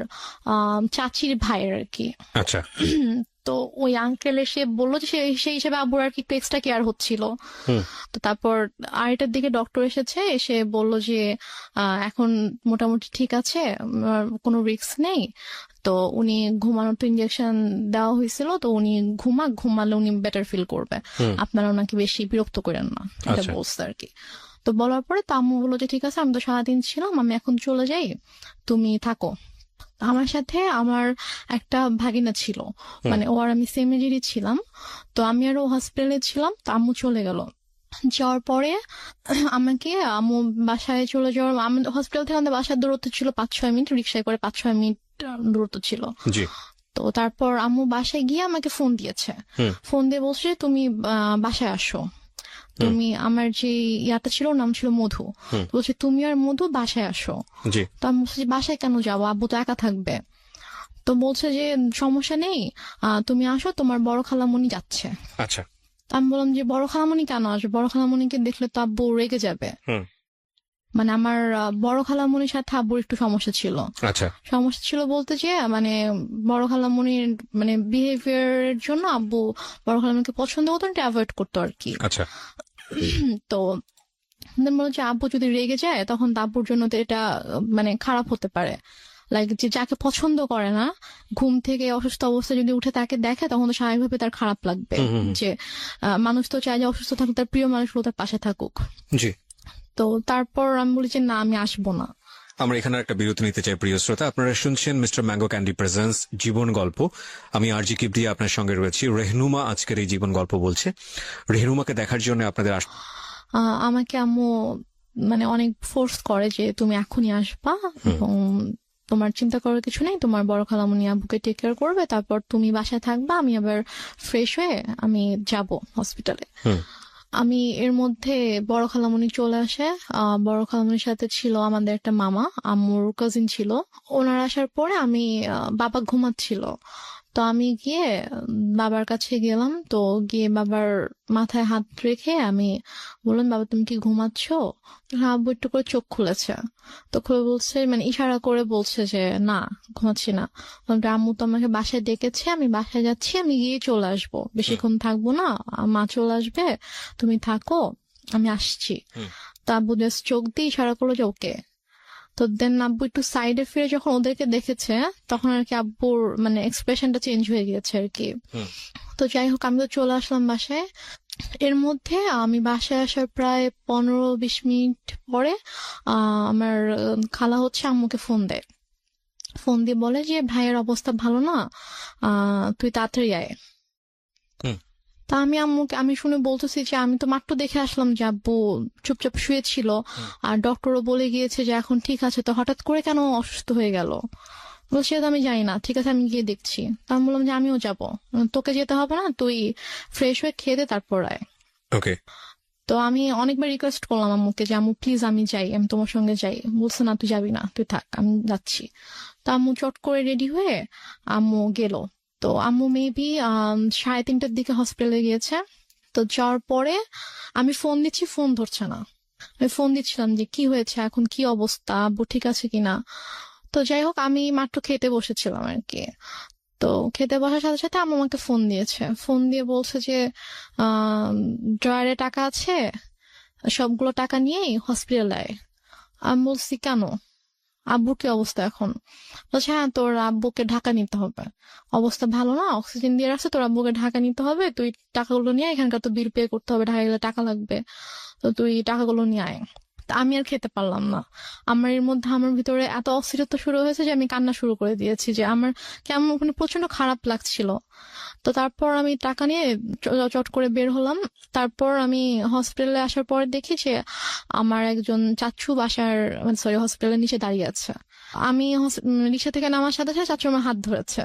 চাচির ভাইয়ের আর কি। আচ্ছা। তো ওই আঙ্কেল এসে বললো যে সেই হিসেবে আব্বুর আর কি একটু এক্সট্রা কেয়ার হচ্ছিল। হুম। তো তারপর আড়াইটার দিকে ডক্টর এসেছে, এসে বললো যে এখন মোটামুটি ঠিক আছে, কোনো রিস্ক নেই। তো উনি ঘুমানোর তো ইঞ্জেকশন দেওয়া হয়েছিল, তো উনি ঘুমালে উনি বেটার ফিল করবে, আপনারা ওনাকে বেশি বিরক্ত করেন না, এটা আচ্ছা। বলছে আর কি। তো বলার পরে তো আম্মু বললো যে ঠিক আছে, আমি তো সারাদিন ছিলাম, আমি এখন চলে যাই, তুমি থাকো। আমার সাথে আমার একটা ভাগিনা ছিল, মানে ও আর আমি সেম এজেরই ছিলাম। তো আমি আর ও হসপিটালে ছিলাম, তো আম্মু চলে গেল। যাওয়ার পরে আমাকে আম্মু বাসায় চলে যাওয়ার, হসপিটাল থেকে আমাদের বাসার দূরত্ব ছিল 5-6 মিনিট, রিক্সায় করে 5-6 মিনিট দূরত্ব ছিল। জি। তো তারপর আম্মু বাসায় গিয়ে আমাকে ফোন দিয়েছে, ফোন দিয়ে বলছে যে তুমি বাসায় আসো, তুমি আমার যে ইয়াটা ছিল ওর নাম ছিল মধু, বলছে তুমি আর মধু বাসায় আসো। জি। তো আমি বলছি যে বাসায় কেন যাবো, আব্বু তো একা থাকবে। তো বলছে যে সমস্যা নেই, তুমি আসো, তোমার বড় খালামণি যাচ্ছে। আচ্ছা। আমি বললাম যে বড় খালামণি কেন আসবে, বড় খালামণিকে দেখলে তো আব্বু রেগে যাবে। মানে আমার বড় খালামণির সাথে আব্বুর একটু সমস্যা ছিল। আচ্ছা। সমস্যা ছিল বলতে যে মানে বড় খালামণির মানে বিহেভিয়ারের জন্য আব্বু বড় খালামণিকে পছন্দ করতো, অ্যাভয়েড করতো আর কি। আচ্ছা। তো বলো যে আব্বু যদি রেগে যায় তখন তো আব্বুর জন্য তো এটা মানে খারাপ হতে পারে। লাইক যে যাকে পছন্দ করে না, ঘুম থেকে অসুস্থ অবস্থায় যদি উঠে তাকে দেখে, তখন তো স্বাভাবিকভাবে তার খারাপ লাগবে। যে মানুষ তো চায় যে অসুস্থ থাকুক, তার প্রিয় মানুষগুলো তার পাশে থাকুক। জি। তো তারপর আমি বলি যে না আমি আসবো না। আমরা এখানে একটা বিরতি নিতে চাই। প্রিয় শ্রোতা, আপনারা শুনছেন মিস্টার ম্যাঙ্গো ক্যান্ডি প্রেজেন্স জীবন গল্প। আমি আরজি কিবরি আপনার সঙ্গে রয়েছি। রেহনুমা আজকের এই জীবন গল্প বলছে। রেহনুমাকে দেখার জন্য আপনাদের আমাকে আম্মু মানে অনেক ফোর্স করে যে তুমি এখনই আসবা, এবং তোমার চিন্তা করার কিছু নেই, তোমার বড় খালামণি আব্বুকে টেক কেয়ার করবে, তারপর তুমি বাসায় থাকবা, আমি আবার ফ্রেশ হয়ে আমি যাব হসপিটালে। আমি এর মধ্যে বড় খালামণি চলে আসে। বড় খালামণির সাথে ছিল আমাদের একটা মামা, আম্মুর কাজিন ছিল। ওনারা আসার পরে আমি বাবা ঘুমাচ্ছিল, তো আমি গিয়ে বাবার কাছে গেলাম। তো গিয়ে বাবার মাথায় হাত রেখে আমি বললাম বাবা তুমি কি ঘুমাচ্ছ। আব্বু একটু করে চোখ খুলেছে, তো খুলে বলছে মানে ইশারা করে বলছে যে না ঘুমাচ্ছি না। আম্মু তো আমাকে বাসায় ডেকেছে, আমি বাসায় যাচ্ছি, আমি গিয়ে চলে আসবো, বেশিক্ষণ থাকবো না, মা চলে আসবে, তুমি থাকো, আমি আসছি। তো আব্বু জাস্ট চোখ দিয়ে ইশারা করলো যে ওকে। তো দেন আব্বু একটু সাইডে ফিরে যখন ওদেরকে দেখেছে, তখন আর কি আব্বুর মানে এক্সপ্রেশনটা চেঞ্জ হয়ে গিয়েছে আর কি। তো যাই হোক আমি তো চলে আসলাম বাসায়। এর মধ্যে আমি বাসায় আসার প্রায় 15-20 মিনিট পরে আমার খালা হচ্ছে আম্মুকে ফোন দেয়। ফোন দিয়ে বলে যে ভাইয়ের অবস্থা ভালো না, তুই তাড়াতাড়ি আয়। হুম। তা আমি শুনে বলতেছি যে আমি তো মাত্র দেখে আসলাম যে আব্বু চুপচাপ শুয়েছিল, হুম। আর ডক্টরও বলে গিয়েছে যে এখন ঠিক আছে, তো হঠাৎ করে কেন অসুস্থ হয়ে গেল? বলছে তো আমি জানি না, ঠিক আছে আমি গিয়ে দেখছি। তা আমি বললাম যে আমিও যাব। তোকে যেতে হবে না, তুই ফ্রেশ হয়ে খেয়ে দে তারপর আয়। ওকে। তো আমি অনেকবার রিকোয়েস্ট করলাম আম্মুকে যে আম্মু প্লিজ আমি যাই, আমি তোমার সঙ্গে যাই। বলছে না তুই যাবি না, তুই থাক, আমি যাচ্ছি। তো আম্মু চট করে রেডি হয়ে আম্মু গেল। তো আম্মু মেবি 3:30টার দিকে হসপিটালে গিয়েছে। তো যাওয়ার পরে আমি ফোন দিচ্ছি, ফোন ধরছে না। আমি ফোন দিচ্ছিলাম যে কি হয়েছে, এখন কি অবস্থা, আব্বু ঠিক আছে কিনা। তো যাই হোক, আমি মাত্র খেতে বসেছিলাম আর কি। তো খেতে বসার সাথে সাথে আম্মু আমাকে ফোন দিয়েছে, ফোন দিয়ে বলছে যে ড্রয়ারে টাকা আছে, সবগুলো টাকা নিয়েই হসপিটালে আয়। আমি বলছি কেন, আব্বুর কি অবস্থা এখন? বলছে হ্যাঁ তোর আব্বুকে ঢাকা নিতে হবে, অবস্থা ভালো না, অক্সিজেন দিয়ে রাখছে, তোর আব্বুকে ঢাকা নিতে হবে, তুই টাকাগুলো নিয়ে আয়, এখানকার তো বিল পে করতে হবে, ঢাকা গেলে টাকা লাগবে, তো তুই টাকাগুলো নিয়ে আয়। তা আমি আর খেতে পারলাম না। আমার ভিতরে এত অস্থিরতা শুরু হয়েছে যে আমি কান্না শুরু করে দিয়েছি, যে আমার কেমন ওখানে প্রচন্ড খারাপ লাগছিল। তো তারপর আমি টাকা নিয়ে চট করে বের হলাম। তারপর আমি হসপিটালে আসার পর দেখি যে আমার একজন চাচ্ছু বাসার, মানে সরি, হসপিটালের নিচে দাঁড়িয়ে আছে। আমি রিক্সা থেকে নামার সাথে সাথে চাচ্ছু আমার হাত ধরেছে।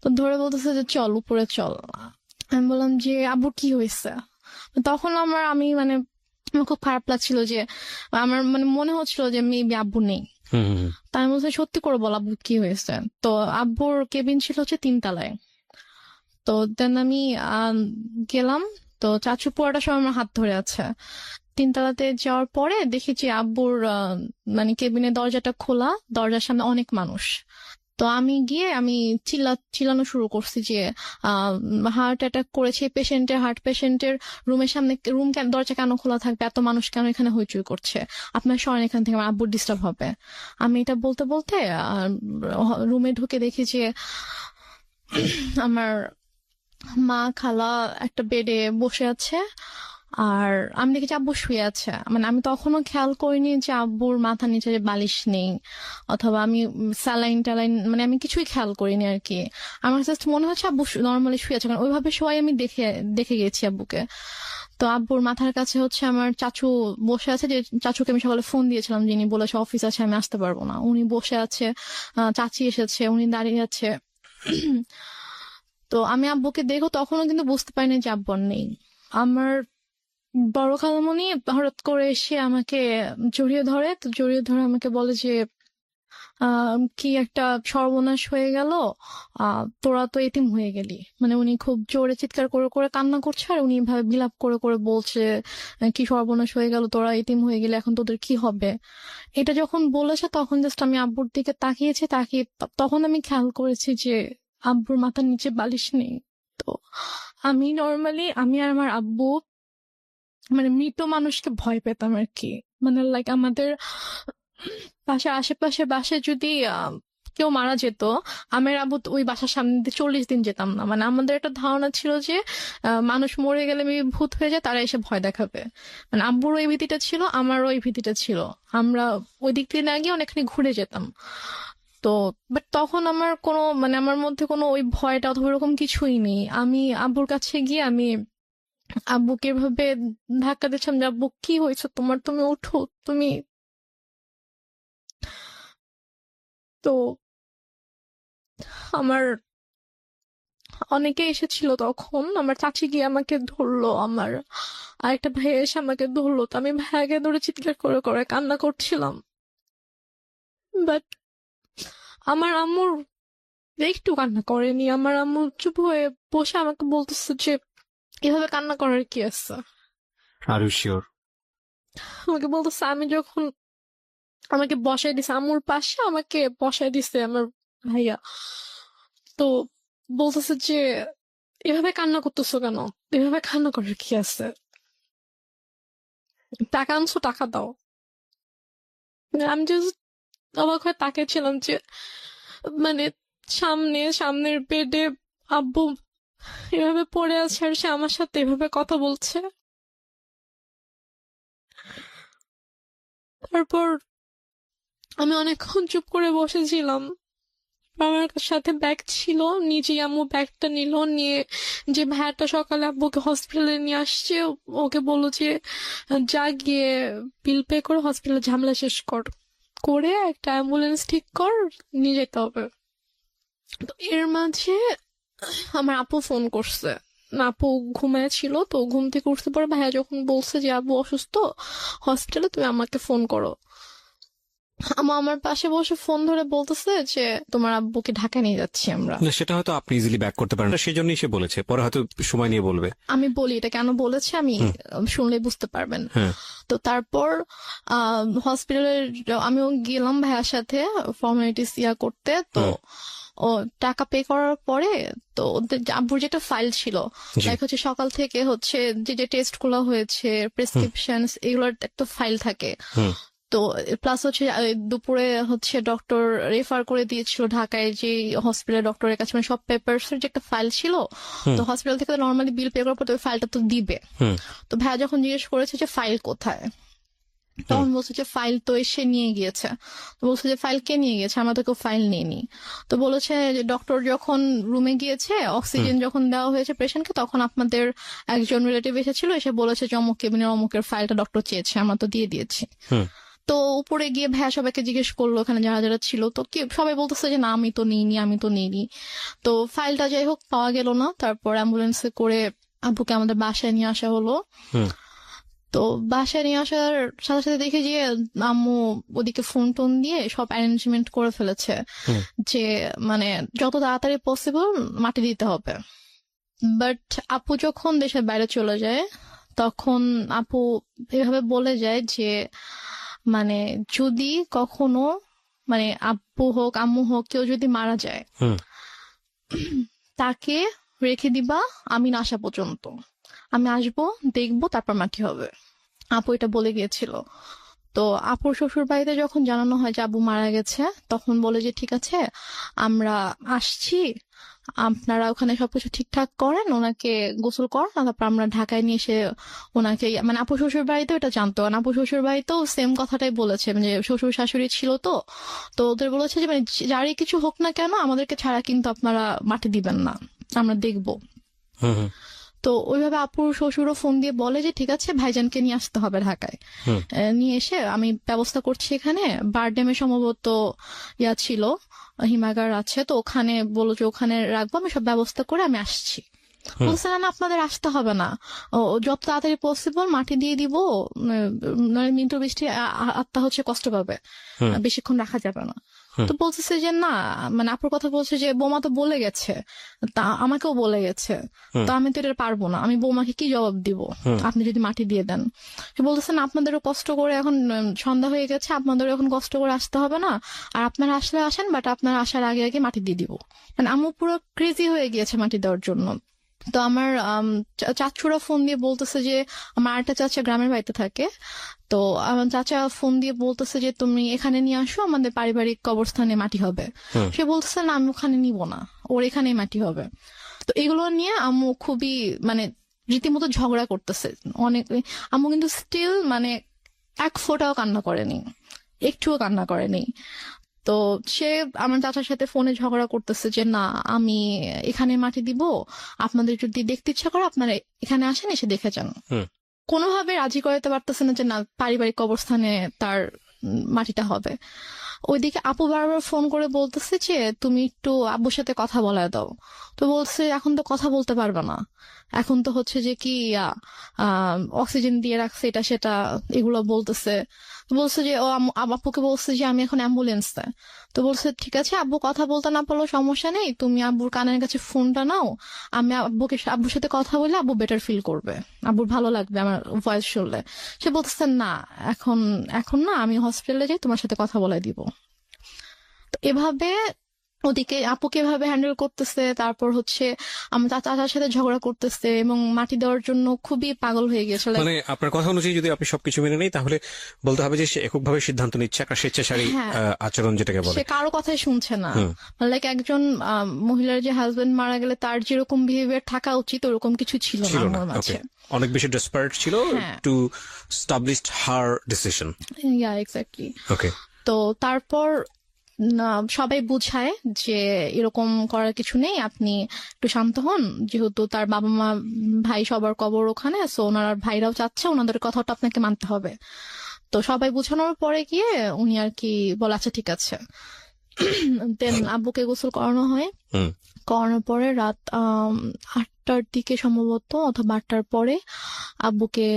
তো ধরে বলতেছে যে চল উপরে চল। আমি বললাম যে আব্বুর কি হয়েছে? তখন মানে আমার খুব খারাপ লাগছিল যে আমার মানে মনে হচ্ছিল যে মেবি আব্বু নেই। হুম। তাই আমি বলছি সত্যি করে বল আব্বু কি হয়েছে। তো আব্বুর কেবিন ছিল হচ্ছে 3 তলায়। তো দেন আমি গেলাম। তো চাচু পুরোটা সময় আমার হাত ধরে আছে। 3 তলাতে যাওয়ার পরে দেখেছি আব্বুর মানে কেবিনের দরজাটা খোলা, দরজার সামনে অনেক মানুষ। তো আমি গিয়ে চিল্লানো শুরু করছি যে হার্ট অ্যাটাক করেছে পেশেন্টের, হার্ট পেশেন্টের রুমের সামনে, দরজা কেন খোলা থাকবে, এত মানুষ কেন এখানে হইচই করছে, আপনার সরেন এখান থেকে, আমার আব্বুর ডিস্টার্ব হবে। আমি এটা বলতে বলতে রুমে ঢুকে দেখি যে আমার মা খালা একটা বেডে বসে আছে, আর আমি দেখেছি আব্বু শুয়ে আছে। মানে আমি তখনও খেয়াল করিনি যে আব্বুর মাথার নিচে যে বালিশ নেই, অথবা আমি স্যালাইন ট্যালাইন, মানে আমি কিছুই খেয়াল করিনি আর কি। আমার জাস্ট মনে হচ্ছে আব্বু নর্মালি শুয়ে আছে, কারণ ওইভাবে শোয়াই আমি দেখে দেখে গেছি আব্বুকে। তো আব্বুর মাথার কাছে হচ্ছে আমার চাচু বসে আছে, যে চাচুকে আমি সকালে ফোন দিয়েছিলাম, যিনি বলেছে অফিস আছে আমি আসতে পারবো না, উনি বসে আছে। চাচি এসেছে, উনি দাঁড়িয়ে আছে। তো আমি আব্বুকে দেখো তখনও কিন্তু বুঝতে পারিনি যে আব্বু আর নেই। আমার বড় খালামণি হঠাৎ করে এসে আমাকে জড়িয়ে ধরে। তো জড়িয়ে ধরে আমাকে বলে যে কি একটা সর্বনাশ হয়ে গেল, তোরা তো এতিম হয়ে গেলি। মানে উনি খুব জোরে চিৎকার করে করে কান্না করছে, আর উনি ভাবে বিলাপ করে করে বলছে কি সর্বনাশ হয়ে গেল, তোরা এতিম হয়ে গেলে এখন তোদের কি হবে। এটা যখন বলেছে তখন জাস্ট আমি আব্বুর দিকে তাকিয়েছি, তাকিয়ে তখন আমি খেয়াল করেছি যে আব্বুর মাথার নিচে বালিশ নেই। তো আমি আর আমার আব্বু মানে মৃত মানুষকে ভয় পেতাম আর কি। মানে লাইক আমাদের বাসার আশেপাশে বাসায় যদি কেউ মারা যেত, আমের আব্বু তো ওই বাসার সামনে দিয়ে 40 দিন যেতাম না। মানে আমাদের একটা ধারণা ছিল যে মানুষ মরে গেলে মেবি ভূত হয়ে যায়, তারা এসে ভয় দেখাবে। মানে আব্বুর ওই ভীতিটা ছিল, আমারও ওই ভীতিটা ছিল। আমরা ওই দিক দিয়ে না গিয়ে অনেকখানি ঘুরে যেতাম। তো বাট তখন আমার কোনো মানে আমার মধ্যে কোনো ওই ভয়টা অথবা এরকম কিছুই নেই। আমি আব্বুর কাছে গিয়ে আমি আব্বুকে এভাবে ধাক্কা দিচ্ছিলাম যে আব্বু কি হয়েছে তোমার, তুমি উঠো তুমি। তো আমার অনেকে এসেছিল তখন, আমার চাচি গিয়ে আমাকে ধরলো, আমার আরেকটা ভাই এসে আমাকে ধরলো। তো আমি ভাইয়াকে ধরে চিৎকার করে করে কান্না করছিলাম। বাট আমার আম্মুর একটু কান্না করেনি। আমার আম্মু চুপ হয়ে বসে আমাকে বলতেছে যে এভাবে কান্না করার কি আছে। Are you sure? আমাকে বলতেছে, আমি যখন আমাকে বসাই দিছে আম্মুর পাশে, আমাকে বসাই দিছে আমার ভাইয়া। তো বলতেছে যে এভাবে কান্না করতেছো কেন, এভাবে কান্না করার কি আছে, টাকা আনছো টাকা দাও। আমি জাস্ট অবাক হয়ে তাকিয়েছিলাম যে মানে সামনের বেডে আব্বু এভাবে পড়ে আছে, আর সে আমার সাথে এভাবে কথা বলছে। তারপর আমি অনেকক্ষণ চুপ করে বসেছিলাম। আমার সাথে ব্যাগ ছিল, নিজেই আম্মু ব্যাগটা নিল, নিয়ে যে ভাইয়াটা সকালে আব্বুকে হসপিটালে নিয়ে আসছে ওকে বললো যে যা গিয়ে বিল পে করে হসপিটালে ঝামেলা শেষ কর, করে একটা অ্যাম্বুলেন্স ঠিক কর, নিয়ে যেতে হবে। তো এর মাঝে আমার আপু ফোন করছে, আপু ঘুমায় ছিল, তো ঘুম থেকে উঠতে পরে ভাইয়া যখন বলছে যে আব্বু অসুস্থ হসপিটালে, তুমি আমাকে ফোন করো। আমার পাশে বসে ফোন ধরে বলতেছে যে তোমার আব্বুকে ঢাকা নিয়ে যাচ্ছি আমরা। না, সেটা হয়তো আপনি ইজিলি ব্যাক করতে পারেন, সেই জন্যই সে বলেছে, পরে হয়তো সময় নিয়ে বলবে। আমি বলি এটা কেন বলেছে, আমি শুনলে বুঝতে পারবেন। হ্যাঁ। তো তারপর হসপিটালে আমিও গেলাম ভাইয়ার সাথে ফর্মালিটিস করতে। তো ও টাকা পে করার পরে তো ওদের আব্বুর যেটা ফাইল ছিল, লাইক হচ্ছে সকাল থেকে হচ্ছে যে টেস্ট গুলো হয়েছে, প্রেসক্রিপশন, এগুলোর একটা ফাইল থাকে। তো প্লাস হচ্ছে দুপুরে হচ্ছে ডক্টর রেফার করে দিয়েছিল ঢাকায় যে হসপিটাল ডক্টরের কাছে, মানে সব পেপারস এর যে একটা ফাইল ছিল। তো হসপিটাল থেকে নর্মালি বিল পে করার পর ওই ফাইলটা তো দিবে। তো ভাইয়া যখন জিজ্ঞেস করেছে যে ফাইল কোথায়, তখন বলছে যে ফাইল তো এসে নিয়ে গিয়েছে। তো বলছে যে ফাইল কে নিয়ে গিয়েছে, আমরা তো কেউ ফাইল নিইনি। তো বলেছে যে ডক্টর যখন রুমে গিয়েছে, অক্সিজেন যখন দেওয়া হয়েছে পেশেন্টকে, তখন আপনাদের একজন রিলেটিভ এসেছিল, এসে বলেছে যে অমুক কেবিনের অমুকের ফাইলটা ডক্টর চেয়েছে, আমরা তো দিয়ে দিয়েছি। তো উপরে গিয়ে ভাইয়া সবাইকে জিজ্ঞেস করলো ওখানে যারা যারা ছিল, তো কি সবাই বলতেছে যে না আমি তো নিইনি। তো ফাইলটা যাই হোক পাওয়া গেল না। তারপর অ্যাম্বুলেন্সে করে আব্বুকে আমাদের বাসায় নিয়ে আসা হলো। তো বাসায় নিয়ে আসার সাথে সাথে দেখে যে আম্মু ওদিকে ফোন টোন দিয়ে সব অ্যারেঞ্জমেন্ট করে ফেলেছে যে মানে যত তাড়াতাড়ি পসিবল মাটি দিতে হবে। বাট আপু যখন দেশের বাইরে চলে যায়, তখন আপু এভাবে বলে যায় যে মানে যদি কখনো মানে আব্বু হোক আম্মু হোক কেউ যদি মারা যায়, তাকে রেখে দিবা আমি না আসা পর্যন্ত, আমি আসবো দেখবো তারপর মাটি হবে। আপু এটা বলে গিয়েছিল। তো আপুর শ্বশুর বাড়িতে যখন জানানো হয় যে আব্বু মারা গেছে, তখন বলে যে ঠিক আছে আমরা আসছি, আপনারা ওখানে সবকিছু ঠিকঠাক করেন, ওনাকে গোসল করেন, তারপর আমরা ঢাকায় নিয়ে এসে ওনাকে, মানে আপু শ্বশুর বাড়িতেও এটা জানতো, কারণ আপু শ্বশুর বাড়িতেও সেম কথাটাই বলেছে, মানে শ্বশুর শাশুড়ি ছিল তো ওদের বলেছে যে মানে যারই কিছু হোক না কেন আমাদেরকে ছাড়া কিন্তু আপনারা মাটি দিবেন না, আমরা দেখবো। তো ওইভাবে আপুর শ্বশুরও ফোন দিয়ে বলে যে ঠিক আছে ভাইজানকে নিয়ে আসতে হবে ঢাকায়, নিয়ে এসে আমি ব্যবস্থা করছি এখানে। বারডেমে সম্ভবত ছিল, হিমাগার আছে, তো ওখানে বলো যে ওখানে রাখবো, আমি সব ব্যবস্থা করে আমি আসছি। বলছে না আপনাদের আসতে হবে না, যত তাড়াতাড়ি পসিবল মাটি দিয়ে দিব, মিন্টু বৃষ্টি আত্মা হচ্ছে কষ্ট পাবে, বেশিক্ষণ রাখা যাবে না। তো বলতেছে যে না, মানে আপুর কথা বলছে যে বৌমা তো বলে গেছে, তা আমাকেও বলে গেছে, তো আমি তো এটা পারবো না, আমি বৌমাকে কি জবাব দিব আপনি যদি মাটি দিয়ে দেন। বলতেছে না আপনাদেরও কষ্ট করে, এখন সন্ধ্যা হয়ে গেছে, আপনাদেরও এখন কষ্ট করে আসতে হবে না, আর আপনারা আসলে আসেন, বাট আপনারা আসার আগে আগে মাটি দিয়ে দিব। মানে আম্মু পুরো ক্রেজি হয়ে গিয়েছে মাটি দেওয়ার জন্য। তো আমার চাচুরা ফোন দিয়ে বলতেছে যে আমার আরেকটা চাচা গ্রামের বাড়িতে থাকে, তো আমার চাচা ফোন দিয়ে বলতেছে যে তুমি এখানে নিয়ে আসো, আমাদের পারিবারিক কবরস্থানে মাটি হবে। সে বলতেছে না আমি ওখানে নিব না, ওর এখানেই মাটি হবে। তো এগুলো নিয়ে আম্মু খুবই মানে রীতিমতো ঝগড়া করতেছে অনেক। আম্মু কিন্তু স্টিল মানে এক ফোঁটাও কান্না করেনি, একটুও কান্না করেনি। তো সে আমার চাচার সাথে ফোনে ঝগড়া করতেছে যে না আমি এখানে মাটি দিব, আপনাদের যদি দেখতে ইচ্ছা করে আপনারা এখানে আসেন, এসে দেখে যান। কোনোভাবে রাজি করাতে পারতেছে না যে না পারিবারিক কবরস্থানে তার মাটিটা হবে। ওইদিকে আপু বারবার ফোন করে বলতেছে যে তুমি একটু আব্বুর সাথে কথা বলায় দাও। তো বলছে এখন তো কথা বলতে পারবে না, এখন তো হচ্ছে যে কি অক্সিজেন দিয়ে রাখছে এটা সেটা এগুলো বলতেছে। বলছে যে ও আপুকে বলছে যে আমি এখন অ্যাম্বুলেন্সে। তো বলছে ঠিক আছে আব্বু কথা বলতে না পারলেও সমস্যা নেই, তুমি আব্বুর কানের কাছে ফোনটা নাও, আমি আব্বুর সাথে কথা বলে আব্বু বেটার ফিল করবে, আব্বুর ভালো লাগবে আমার ভয়েস শুনলে। সে বলতেছে না এখন না, আমি হসপিটালে যাই তোমার সাথে কথা বলে দিব। তো এভাবে ওদিকে আপুকে এভাবে হ্যান্ডেল করতেছে, তারপর হচ্ছে আমার চাচার সাথে ঝগড়া করতেছে এবং মাটি দেওয়ার জন্য খুবই পাগল হয়ে গেছে। মানে আপনার কথা অনুযায়ী যদি আপনি সবকিছু মেনে নেই, তাহলে বলতে হবে যে সে এককভাবে সিদ্ধান্ত নিচ্ছে, একটা স্বেচ্ছাচারী আচরণ যেটাকে বলে, সে কারো কথাই শুনছে না। লাইক একজন মহিলার যে হাজবেন্ড মারা গেলে তার যেরকম বিহেভিয়ার থাকা উচিত ওরকম কিছু ছিল না ওর মাঝে, অনেক বেশি ডেসপারেট ছিল to establish her decision. Yeah exactly. Okay. তো তারপর সবাই বুঝায় যে এরকম করার কিছু নেই, আপনি একটু শান্ত হন, যেহেতু তার বাবা মা ভাই সবার কবর ওখানে, সো ওনার ভাইরাও চাচ্ছে ওনাদের কথাটা আপনাকে মানতে হবে। তো সবাই বোঝানোর পরে গিয়ে উনি আর কি বলে আচ্ছা ঠিক আছে। দেন আব্বুকে গোসল করানো হয়। হুম। করানোর পরে রাত 8টার দিকে সম্ভবত অথবা 8টার পরে আব্বুকে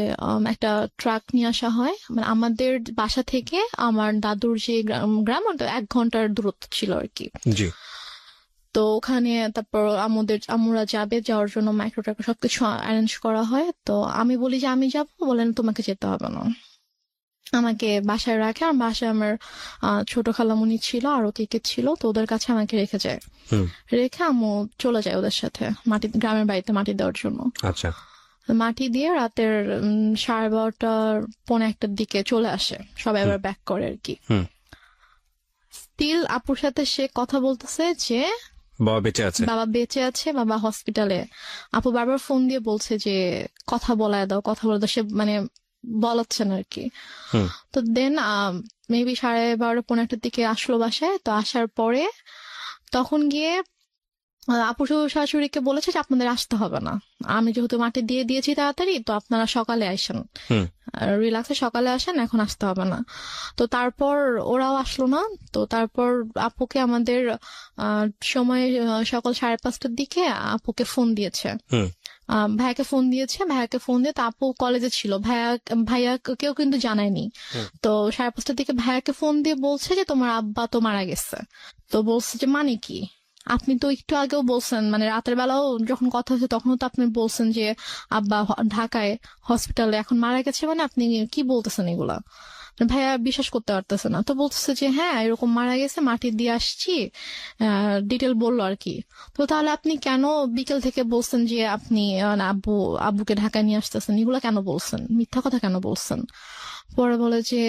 একটা ট্রাক নিয়ে আসা হয়। মানে আমাদের বাসা থেকে আমার দাদুর যে গ্রাম ওটা 1 ঘন্টার দূরত্ব ছিল আর কি। জি। তো ওখানে তারপর আমরা যাওয়ার জন্য মাইক্রো ট্রাক সবকিছু অ্যারেঞ্জ করা হয়। তো আমি বলি যে আমি যাবো, বলেন তোমাকে যেতে হবে না, আমাকে বাসায় রাখে। আর বাসায় আমার ছোট খালামুনি ছিল, আরো কে ছিল, তো ওদের কাছে আমাকে রেখে যায়। হুম। রেখে আম্মু চলে যায় ওদের সাথে গ্রামের বাড়িতে মাটি দেওয়ার জন্য। আচ্ছা। মাটি দিয়ে রাতের 12:30 পৌনে 1টার দিকে চলে আসে, সবাই আবার ব্যাক করে আর কি। হুম। স্টিল আপুর সাথে সে কথা বলতেছে যে বাবা বেঁচে আছে। বাবা বেঁচে আছে, বাবা হসপিটালে। আপু বারবার ফোন দিয়ে বলছে যে কথা বলায় দাও, কথা বলে দাও, সে মানে বলাচ্ছেন আর কি। হুম। তো দেন মেবি 12:30 পৌনে 1টার দিকে আসলো বাসায়। তো আসার পরে তখন গিয়ে আপু শাশুড়িকে বলেছে যে আপনাদের আসতে হবে না, আমি যেহেতু মাটি দিয়ে দিয়েছি তাড়াতাড়ি, তো আপনারা সকালে আসেন, হুম। রিল্যাক্সে সকালে আসেন, এখন আসতে হবে না। তো তারপর ওরাও আসলো না। তো তারপর আপুকে আমাদের সময় সকাল 5:30টার দিকে আপুকে ফোন দিয়েছে। হুম। ভাইয়াকে ফোন দিয়ে তো আপু কলেজে ছিল, ভাইয়া কেউ কিন্তু জানায়নি। তো 5:30টার দিকে ভাইয়াকে ফোন দিয়ে বলছে যে তোমার আব্বা তো মারা গেছে। তো বলছে যে মানে কি, আপনি তো একটু আগেও বলছেন, মানে রাতের বেলাও যখন কথা হয়েছে তখনও তো আপনি বলছেন যে আব্বা ঢাকায় হসপিটালে, এখন মারা গেছে, মানে আপনি কি বলতেছেন এগুলা? ভাইয়া বিশ্বাস করতে পারতেছে না। তো বলতেছে যে হ্যাঁ এরকম মারা গেছে, মাটি দিয়ে আসছি, ডিটেল বললো আর কি। তো তাহলে আপনি কেন বিকেল থেকে বলছেন যে আপনি আব্বুকে ঢাকায় নিয়ে আসতেছেন, এগুলা কেন বলছেন, মিথ্যা কথা কেন বলছেন? পরে বলে যে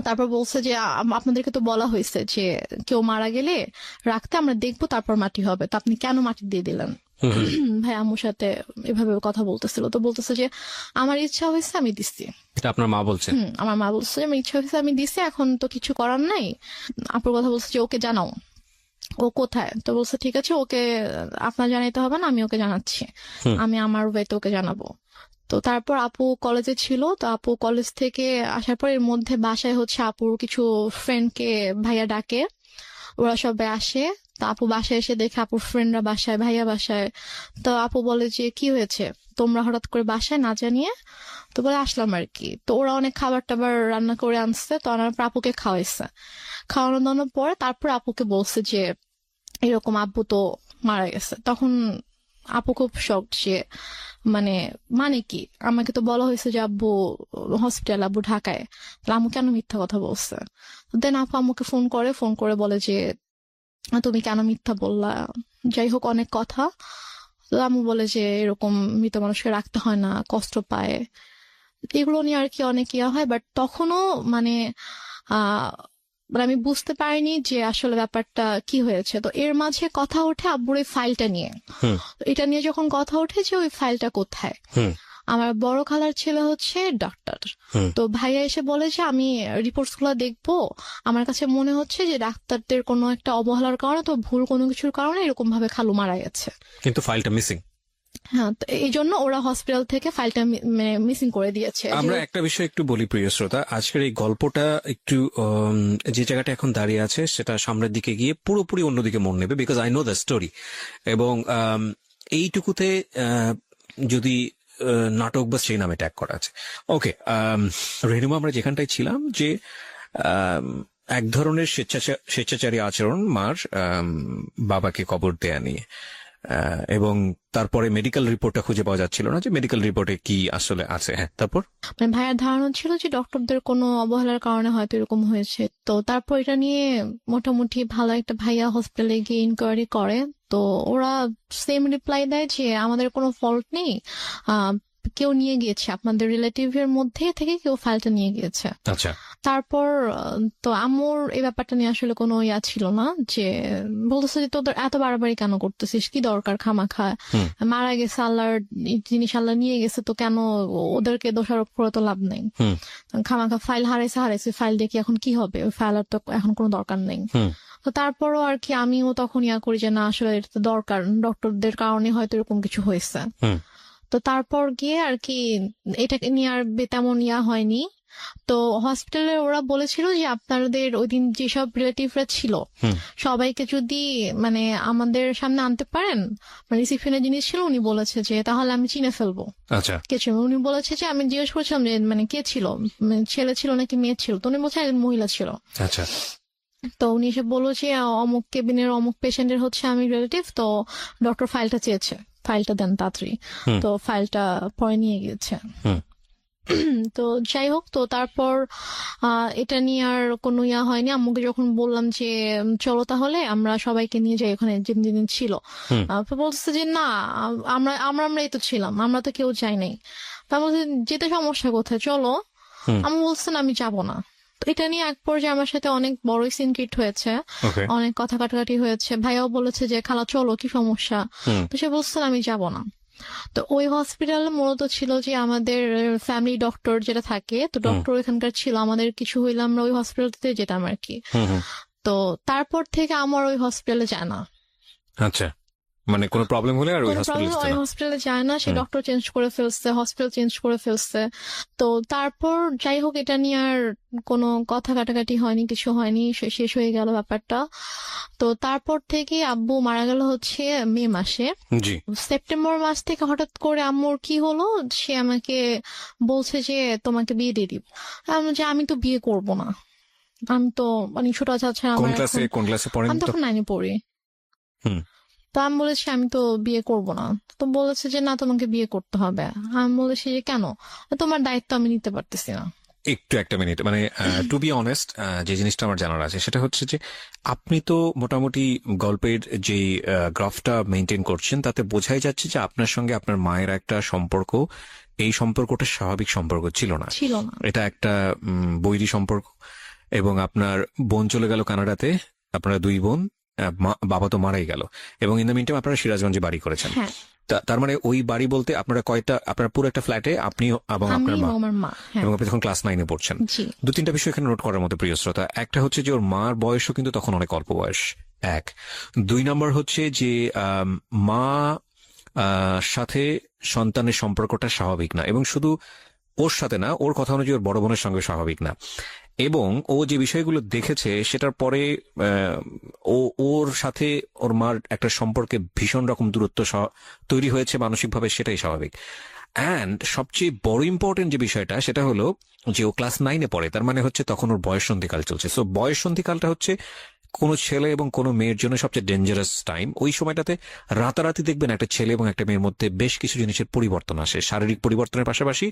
তারপর বলছে যে আপনাদেরকে তো বলা হয়েছে যে কেউ মারা গেলে রাখতে, আমরা দেখবো তারপর মাটি হবে, তো আপনি কেন মাটি দিয়ে দিলেন? ভাই আম্মুর সাথে এভাবে কথা বলতেছিল। তো বলতেছে যে আমার ইচ্ছা হয়েছে আমি দিচ্ছি। এটা আপনার মা বলছেন? আমার মা বলছে যে আমার ইচ্ছা হয়েছে আমি দিছি, এখন তো কিছু করার নাই। আপুর কথা বলছে যে ওকে জানাও, ও কোথায়? তো বলছে ঠিক আছে, ওকে আপনার জানাইতে হবে না, আমি ওকে জানাচ্ছি, আমি আমার ওয়েতে ওকে জানাবো। তো তারপর আপু কলেজে ছিল। তো আপু কলেজ থেকে আসার পর এর মধ্যে বাসায় হচ্ছে আপুর কিছু ফ্রেন্ডকে ভাইয়া ডাকে, ওরা সবাই আসে। তো আপু বাসায় এসে দেখে আপুর ফ্রেন্ডরা বাসায়, ভাইয়া বাসায়। তো আপু বলে যে কি হয়েছে তোমরা হঠাৎ করে বাসায় না জানিয়ে? তো বলে আসলাম আর কি। তো ওরা অনেক খাবার টাবার রান্না করে আনছে, তো আনার পর আপুকে খাওয়াইছে। খাওয়ানো দাওয়ানোর পরে তারপর আপুকে বলছে যে এরকম আব্বু তো মারা গেছে। তখন আপু খুব শক যে মানে কি, আমাকে তো বলা হয়েছে যে আব্বু হসপিটাল, আব্বু ঢাকায়, তাহলে আম্মু কেন মিথ্যা কথা বলছে? দেন আপু আম্মুকে ফোন করে বলে যে তুমি কেন মিথ্যা বললা, যাই হোক অনেক কথা। তো আম্মু বলে যে এরকম মৃত মানুষকে রাখতে হয় না, কষ্ট পায়, এগুলো নিয়ে আর কি অনেক ইয়া হয়। বাট তখনও আমি বুঝতে পারিনি যে আসলে ব্যাপারটা কি হয়েছে। তো এর মাঝে কথা ওঠে আব্বুর এই ফাইলটা নিয়ে। তো এটা নিয়ে যখন কথা ওঠে যে ওই ফাইলটা কোথায়, আমার বড় খালার ছেলে হচ্ছে ডাক্তার। তো ভাইয়া এসে বলে যে আমি রিপোর্টস গুলো দেখবো, আমার কাছে মনে হচ্ছে যে ডাক্তারদের কোনো একটা অবহেলার কারণে, তো ভুল কোনো কিছুর কারণে এরকম ভাবে খালু মারা গেছে, কিন্তু ফাইলটা মিসিং। হ্যাঁ, তো এই জন্য ওরা হসপিটাল থেকে ফাইলটা মিসিং করে দিয়েছে। আমরা একটা বিষয় একটু বলি প্রিয় শ্রোতা, আজকের এই গল্পটা একটু যে জায়গাটা এখন দাঁড়িয়ে আছে সেটা সামনের দিকে গিয়ে পুরোপুরি অন্যদিকে মন নেবে, because I know the story. এবং এইটুকুতে যদি নাটক বা সেই নামে ট্যাগ করা আছে। ওকে, রেনুমা, আমরা যেখানটায় ছিলাম যে এক ধরনের স্বেচ্ছাচারী আচরণ মার বাবাকে কবর দেয়া নিয়ে, এবং তারপরে মেডিকেল রিপোর্টটা খুঁজে পাওয়া যাচ্ছিল না যে মেডিকেল রিপোর্টে কি আসলে আছে। হ্যাঁ, তারপর ভাইয়ার ধারণা ছিল যে ডক্টরদের কোনো অবহেলার কারণে হয়তো এরকম হয়েছে। তো তারপর এটা নিয়ে মোটামুটি ভালো একটা ভাইয়া হসপিটালে গিয়ে ইনকোয়ারি করে। তো ওরা সেম রিপ্লাই দেয় যে আমাদের কোনো ফল্ট নেই, কেউ নিয়ে গিয়েছে, আপনাদের রিলেটিভের মধ্যে থেকে কেউ ফাইলটা নিয়ে গিয়েছে। আচ্ছা। তারপর তো আম্মুর এই ব্যাপারটা নিয়ে আসলে কোনো ইয়া ছিল না, যে বলতেছে যে তোদের এত বাড়াবাড়ি কেন করতেছিস, কি দরকার খামাখা, হুম। মারা গেছে আল্লাহর জিনিস, আল্লাহ নিয়ে গেছে, তো কেন ওদেরকে দোষারোপ করে তো লাভ নেই। হুম। খামাখা ফাইল হারাইছে, ফাইল দেখি এখন কি হবে, ওই ফাইল আর তো এখন কোনো দরকার নেই। হুম। তো তারপরও আর কি আমিও তখন ইয়া করি যে না আসলে এটা তো দরকার, ডক্টরদের কারণে হয়তো এরকম কিছু হয়েছে। হুম। তো তারপর গিয়ে আর কি এটাকে নিয়ে আর তেমন ইয়া হয়নি। তো হসপিটালে ওরা বলেছিল যে আপনাদের ওই দিন যেসব রিলেটিভরা ছিল হুম। সবাইকে যদি মানে আমাদের সামনে আনতে পারেন, মানে রিসিপশনের জিনিস ছিল, উনি বলেছে যে তাহলে আমি চিনে ফেলবো আচ্ছা। কে ছিল। উনি বলেছে যে আমি জিজ্ঞেস করছিলাম যে মানে কে ছিল, মানে ছেলে ছিল নাকি মেয়ে ছিল, তো উনি বলছে একজন মহিলা ছিল। আচ্ছা। তো উনি এসে বললো যে অমুক কেবিনের অমুক পেশেন্টের হচ্ছে আমি রিলেটিভ, তো ডক্টর ফাইলটা চেয়েছে, ফাইলটা দেন তাড়াতাড়ি। হুম। তো ফাইলটা পরে নিয়ে গিয়েছে। হুম। তো যাই হোক, তো তারপর এটা নিয়ে আর কোনো ইয়া হয়নি। আম্মুকে যখন বললাম যে চলো তাহলে আমরা সবাইকে নিয়ে যাই ওখানে যেদিন ছিল, হুম। তো বলতেছে যে না আমরাই তো ছিলাম, আমরা তো কেউ যাই নাই। তা বলছে যেতে সমস্যা কোথায়, চলো। হুম। আমি বলছেন আমি যাব না। তো এটা নিয়ে এক পর্যায়ে আমার সাথে অনেক বড়ই সিনক্রিট হয়েছে, ওকে। অনেক কথা কাটাকাটি হয়েছে। ভাইয়াও বলেছে যে খালা চলো, কি সমস্যা। হুম। তো সে বলছেন আমি যাব না। তো ওই হসপিটালে মূলত ছিল যে আমাদের ফ্যামিলি ডক্টর যেটা থাকে, তো ডক্টর এখানকার ছিল, আমাদের কিছু হইলে আমরা ওই হসপিটালতে যেতাম আর কি। হুম। হুম। তো তারপর থেকে আমার ওই হসপিটালে যায় না, আচ্ছা, মানে কোনো প্রবলেম হলে আর ওই কোনো হসপিটালে প্রবলেম ওই হসপিটালে যায় না। সে ডক্টর চেঞ্জ করে ফেলছে, হসপিটাল চেঞ্জ করে ফেলছে। তো তারপর যাই হোক এটা নিয়ে আর কোনো কথা কাটাকাটি হয়নি, কিছু হয়নি, শেষ হয়ে গেল ব্যাপারটা। তো তারপর থেকে আব্বু মারা গেল হচ্ছে মে মাসে। জি। সেপ্টেম্বর মাস থেকে হঠাৎ করে আম্মুর কি হলো, সে আমাকে বলছে যে তোমাকে বিয়ে দিয়ে দিব। আমি তো বিয়ে করব না, আমি তো মানে ছোট আছে কোন আমার ক্লাসে এখন, কোন ক্লাসে পড়েন আমি তো? তখন 9-এ পড়ি। হুম। তো আমি বলেছি আমি তো বিয়ে করব না। তো বলেছে যে না তোমাকে বিয়ে করতে হবে। আমি বলেছি যে কেন, তোমার দায়িত্ব আমি নিতে পারতেছি না। একটু একটা মিনিট, মানে টু বি অনেস্ট, যে জিনিসটা আমার জানার আছে সেটা হচ্ছে যে আপনি তো মোটামুটি গল্পের যে গ্রাফটা মেনটেন করছেন তাতে বোঝাই যাচ্ছে যে আপনার সঙ্গে আপনার মায়ের একটা সম্পর্ক, এই সম্পর্কটা স্বাভাবিক সম্পর্ক ছিল না, ছিল না। এটা একটা বৈরী সম্পর্ক। এবং আপনার বোন চলে গেল কানাডাতে, আপনারা দুই বোন, বাবা তো মারাই গেল, এবং ইন দ্য মিনটাইম আপনারা সিরাজগঞ্জে বাড়ি করেছেন। হ্যাঁ, তার মানে ওই বাড়ি বলতে আপনারা কয়টা, আপনার পুরো একটা ফ্ল্যাটে আপনি এবং আমি আপনার মা, আমার মা। হ্যাঁ, এবং আপনি তখন ক্লাস 9-এ পড়ছেন। জি। দু তিনটা বিষয় এখানে নোট করার মতো প্রিয় শ্রোতা। একটা হচ্ছে যে ওর মার বয়সও কিন্তু তখন অনেক অল্প বয়স, এক। দুই নম্বর হচ্ছে যে মা সাথে সন্তানের সম্পর্কটা স্বাভাবিক না, এবং শুধু ওর সাথে না, ওর কথা অনুযায়ী ওর বড় বোনের সঙ্গে স্বাভাবিক না। এবং ও যে বিষয়গুলো দেখেছে সেটার পরে ওর সাথে ওর মার একটা সম্পর্কে ভীষণ রকম দূরত্ব তৈরি হয়েছে মানসিকভাবে, সেটাই স্বাভাবিক। অ্যান্ড সবচেয়ে বড় ইম্পর্টেন্ট যে বিষয়টা সেটা হলো যে ও ক্লাস 9-এ পড়ে, তার মানে হচ্ছে তখন ওর বয়ঃসন্ধিকাল চলছে। সো বয়ঃসন্ধিকালটা হচ্ছে কোনো ছেলে এবং কোনো মেয়ের জন্য সবচেয়ে ডেঞ্জারাস টাইম। ওই সময়টাতে রাতারাতি দেখবেন একটা ছেলে এবং একটা মেয়ের মধ্যে বেশ কিছু জিনিসের পরিবর্তন আসে, শারীরিক পরিবর্তনের পাশাপাশি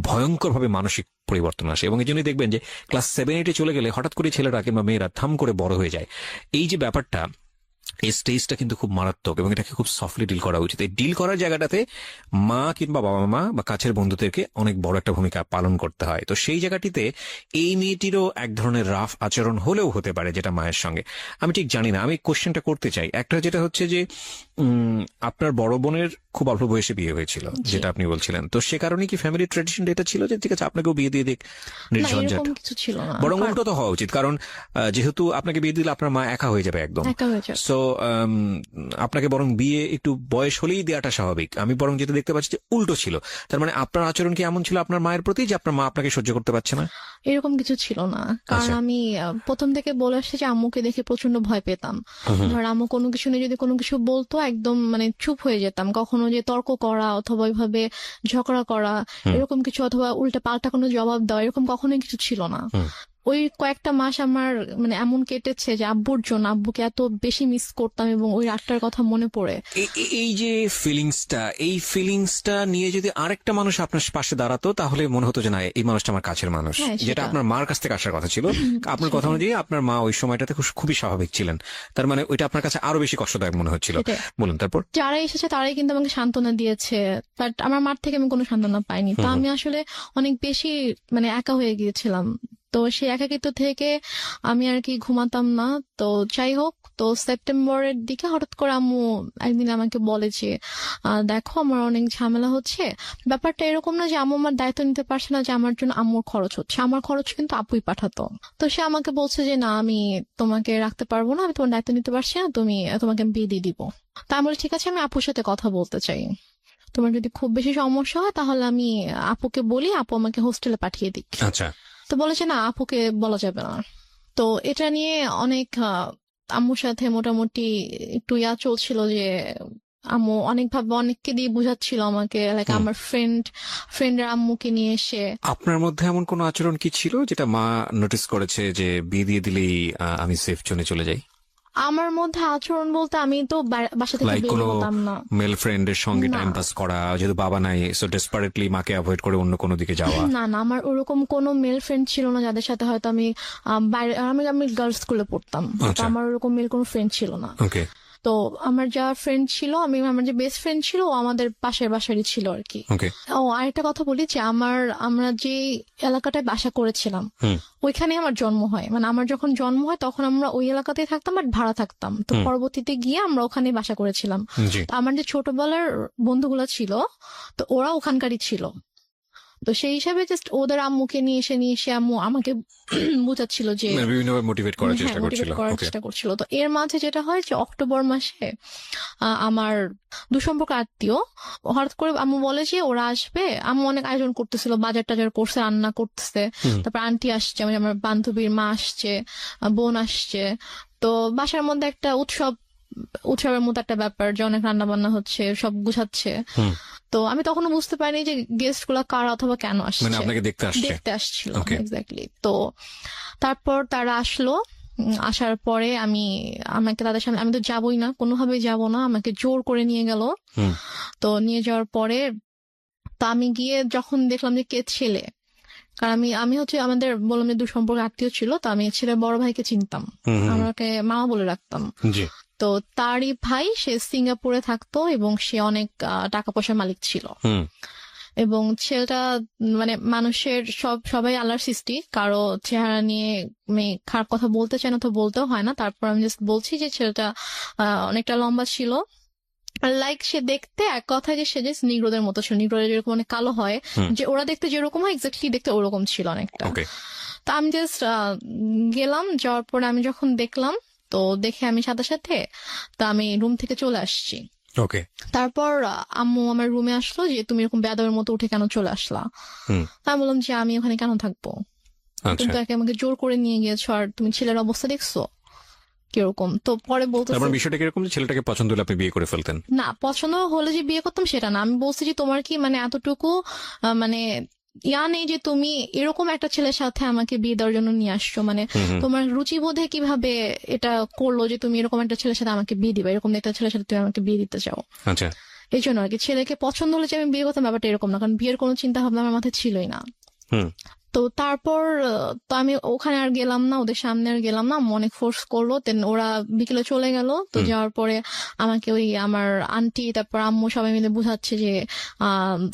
ভয়ঙ্করভাবে মানসিক পরিবর্তন আসে। এবং এই জন্যই দেখবেন যে ক্লাস 7-8-এ চলে গেলে হঠাৎ করে ছেলেরা কিংবা মেয়েরা থাম করে বড় হয়ে যায়। এই যে ব্যাপারটা, এই স্টেজটা কিন্তু খুব মারাত্মক, এবং এটাকে খুব সফটলি ডিল করা উচিত। এই ডিল করার জায়গাটাতে মা কিংবা বাবা মা বা কাছের বন্ধুদেরকে অনেক বড় একটা ভূমিকা পালন করতে হয়। তো সেই জায়গাটিতে এই মেয়েটিরও এক ধরনের রাফ আচরণ হলেও হতে পারে যেটা মায়ের সঙ্গে, আমি ঠিক জানি না। আমি কোশ্চেনটা করতে চাই, একটা যেটা হচ্ছে যে আপনার বড় বোনের খুব অল্প বয়সে বিয়ে হয়েছিল যেটা আপনি বলছিলেন, তো সে কারণে কি ফ্যামিলি ট্রেডিশন এটা ছিল যে ঠিক আছে আপনাকেও বিয়ে দিয়ে দিক না, নির্ঝঞ্ঝাট? এরকম কিছু ছিল না, বরং উল্টো তো হওয়া উচিত, কারণ যেহেতু আপনাকে বিয়ে দিলে আপনার মা একা হয়ে যাবে একদম। একা হয়ে যাবে। সো আপনাকে বরং বিয়ে একটু বয়স হলেই দেওয়াটা স্বাভাবিক। আমি বরং যেটা দেখতে পাচ্ছি যে উল্টো ছিল। তার মানে আপনার আচরণ কি এমন ছিল আপনার মায়ের প্রতি যে আপনার মা আপনাকে সহ্য করতে পারছে না? এরকম কিছু ছিল না, কারণ আচ্ছা। আমি প্রথম থেকে বলে আসছি যে আম্মুকে দেখে প্রচন্ড ভয় পেতাম। ধর আম্মু কোনো কিছু নিয়ে যদি কোনো কিছু বলতো একদম মানে চুপ হয়ে যেতাম। কখনো যে তর্ক করা অথবা ওইভাবে ঝগড়া করা এরকম কিছু, অথবা উল্টা পাল্টা কোনো জবাব দেওয়া, এরকম কখনোই কিছু ছিল না। ওই কয়েকটা মাস আমার মানে এমন কেটেছে যে আব্বুর জন্য, আব্বুকে এত বেশি মিস করতাম এবং ওই রাতটার কথা মনে পড়ে। এই যে ফিলিংসটা নিয়ে যদি আরেকটা মানুষ আপনার পাশে দাঁড়াতো তাহলে মনে হতো যে না, এই মানুষটা আমার কাছের মানুষ, হ্যাঁ, সেটা। যেটা আপনার মার কাছ থেকে আসার কথা ছিল। আপনার কথা অনুযায়ী আপনার মা ওই সময়টাতে খুবই স্বাভাবিক ছিলেন, তার মানে ওইটা আপনার কাছে আরো বেশি কষ্টদায়ক মনে হচ্ছিল। সেটাই। বলুন তারপর। যারা এসেছে তারাই কিন্তু আমাকে সান্ত্বনা দিয়েছে, বাট আমার মার থেকে আমি কোনো সান্ত্বনা পাইনি। তো আমি আসলে অনেক বেশি মানে একা হয়ে গিয়েছিলাম। তো সেই একাকিত্ব থেকে আমি আর কি ঘুমাতাম না। তো যাই হোক, তো সেপ্টেম্বরের দিকে হঠাৎ করে আম্মু একদিন আমাকে বলে যে দেখো আমার অনেক ঝামেলা হচ্ছে। ব্যাপারটা এরকম না যে আম্মু আমার দায়িত্ব নিতে পারছে না, যে আমার জন্য আম্মুর খরচ হচ্ছে, আমার খরচ কিন্তু আপুই পাঠাতো। তো সে আমাকে বলছে যে না, আমি তোমাকে রাখতে পারবো না, আমি তোমার দায়িত্ব নিতে পারছি না, তোমাকে আমি বিয়ে দিয়ে দিব। তা আমি বলি ঠিক আছে, আমি আপুর সাথে কথা বলতে চাই, তোমার যদি খুব বেশি সমস্যা হয় তাহলে আমি আপুকে বলি, আপু আমাকে হোস্টেলে পাঠিয়ে দিক। আচ্ছা। তো বলেছে না, আপুকে বলা যাবে না। তো এটা নিয়ে অনেক আম্মুর সাথে মোটামুটি একটু চলছিল যে আম্মু অনেকভাবে অনেককে দিয়ে বুঝাচ্ছিল আমাকে, লাইক আমার ফ্রেন্ডের আম্মুকে নিয়ে এসে। আপনার মধ্যে এমন কোন আচরণ কি ছিল যেটা মা নোটিস করেছে যে বিয়ে দিয়ে দিলেই আমি সেফ জোনে চলে যাই? আমার মধ্যে আচরণ বলতে আমি তো বাসা থেকে লাইক বের কোনো হতাম না। মেল ফ্রেন্ডের সঙ্গে না। টাইম পাস করা, যেহেতু বাবা নাই সো ডেসপারেটলি মাকে অ্যাভয়েড করে অন্য কোনো দিকে যাওয়া? না না, আমার ওরকম কোনো মেল ফ্রেন্ড ছিল না যাদের সাথে হয়তো আমি বাইরে, আমি গার্লস স্কুলে পড়তাম, তো আচ্ছা। আমার ওরকম মেল কোনো ফ্রেন্ড ছিল না। ওকে। তো আমার যা ফ্রেন্ড ছিল, আমার যে বেস্ট ফ্রেন্ড ছিল ও আমাদের পাশের বাসারই ছিল আর কি। ওকে। ও আরেকটা কথা বলি যে আমরা যে এলাকাটায় বাসা করেছিলাম ওইখানে আমার জন্ম হয়, মানে আমার যখন জন্ম হয় তখন আমরা ওই এলাকাতেই থাকতাম, বাট ভাড়া থাকতাম। তো পরবর্তীতে গিয়ে আমরা ওখানে বাসা করেছিলাম। জি। তো আমার যে ছোটবেলার বন্ধুগুলো ছিল, তো ওরা ওখানকারই ছিল। তো সেই হিসাবে জাস্ট ওদের আম্মুকে নিয়ে এসে আম্মু আমাকে বুঝাচ্ছিল যে বিভিন্নভাবে মোটিভেট করার হ্যাঁ, চেষ্টা করছিল। motivate করার ওকে। চেষ্টা করছিল। তো এর মাঝে যেটা হয় যে অক্টোবর মাসে আমার দুসম্পর্ক আত্মীয় হঠাৎ করে আম্মু বলে যে ওরা আসবে। আম্মু অনেক আয়োজন করতেছিল, বাজার টাজার করছে, রান্না করতেছে। তারপর আন্টি আসছে, মানে আমার বান্ধবীর মা আসছে, বোন আসছে। তো বাসার মধ্যে একটা উৎসবের মতো একটা ব্যাপার, যে অনেক রান্না বান্না হচ্ছে, সব গুছাচ্ছে। তো আমি তখনও বুঝতে পারিনি যে গেস্ট গুলা কারা অথবা কেন আসছে, মানে আপনাকে দেখতে আসছিল। Okay. এক্স্যাক্টলি। তো তারপর তারা আসলো। আসার পরে আমাকে তাদের সামনে, আমি তো যাবোই না, কোনোভাবেই যাব না, আমাকে জোর করে নিয়ে গেল। তো নিয়ে যাওয়ার পরে তো আমি গিয়ে যখন দেখলাম যে কে ছেলে, কারণ আমি হচ্ছে আমাদের বললাম যে দুসম্পর্ক আত্মীয় ছিল, তো আমি ছেলের বড় ভাইকে চিনতাম, আমাকে মামা বলে রাখতাম। জি। তো তারই ভাই, সে সিঙ্গাপুরে থাকতো এবং সে অনেক টাকা পয়সার মালিক ছিল। এবং ছেলেটা মানে মানুষের সবাই আল্লাহর সৃষ্টি, কারো চেহারা নিয়ে আমি খারাপ কথা বলতে চাই না, তো বলতেও হয় না। তারপর আমি জাস্ট বলছি যে ছেলেটা অনেকটা লম্বা ছিল, লাইক সে দেখতে এক কথা যে সে জাস্ট নিগ্রোদের মতো ছিল, নিগ্রোদের যেরকম অনেক কালো হয়, যে ওরা দেখতে যেরকম হয় এক্স্যাক্টলি দেখতে ওরকম ছিল অনেকটা। ওকে। তো আমি জাস্ট গেলাম, যাওয়ার পরে আমি যখন দেখলাম, তো দেখে আমি সাথে সাথে তো আমি রুম থেকে চলে আসছি। ওকে। তারপর আম্মু আমার রুমে আসলো যে তুমি এরকম বেয়াদবের মতো উঠে কেন চলে আসলা। আমি বললাম যে আমি ওখানে কেন থাকবো, তুমি তো আমাকে জোর করে নিয়ে গিয়েছো, আর তুমি ছেলের অবস্থা দেখছো কিরকম। তো পরে বলতে তারপর বিষয়টা কিরকম যে ছেলেটাকে পছন্দ হলে আপনি বিয়ে করে ফেলতেন? না, পছন্দ হলে যে বিয়ে করতাম সেটা না, আমি বলছি যে তোমার কি মানে এতটুকু মানে নেই যে তুমি এরকম একটা ছেলের সাথে আমাকে বিয়ে দেওয়ার জন্য নিয়ে আসছো, মানে তোমার রুচিবোধে কিভাবে এটা করলো যে তুমি এরকম একটা ছেলের সাথে আমাকে বিয়ে দিবে, এরকম একটা ছেলের সাথে তুমি আমাকে বিয়ে দিতে চাও। আচ্ছা। এই জন্য আর কি, ছেলেকে পছন্দ হলে যে আমি বিয়ে করতাম ব্যাপারটা এরকম না, কারণ বিয়ের কোনো চিন্তা ভাবনা আমার মাথায় ছিলই না। তো তারপর তো আমি ওখানে আর গেলাম না, ওদের সামনে আর গেলাম না, অনেক ফোর্স করলো। দেন ওরা বিকেলে চলে গেল। তো যাওয়ার পরে আমাকে ওই আমার আন্টি তারপর আম্মু সবাই মিলে বুঝাচ্ছে যে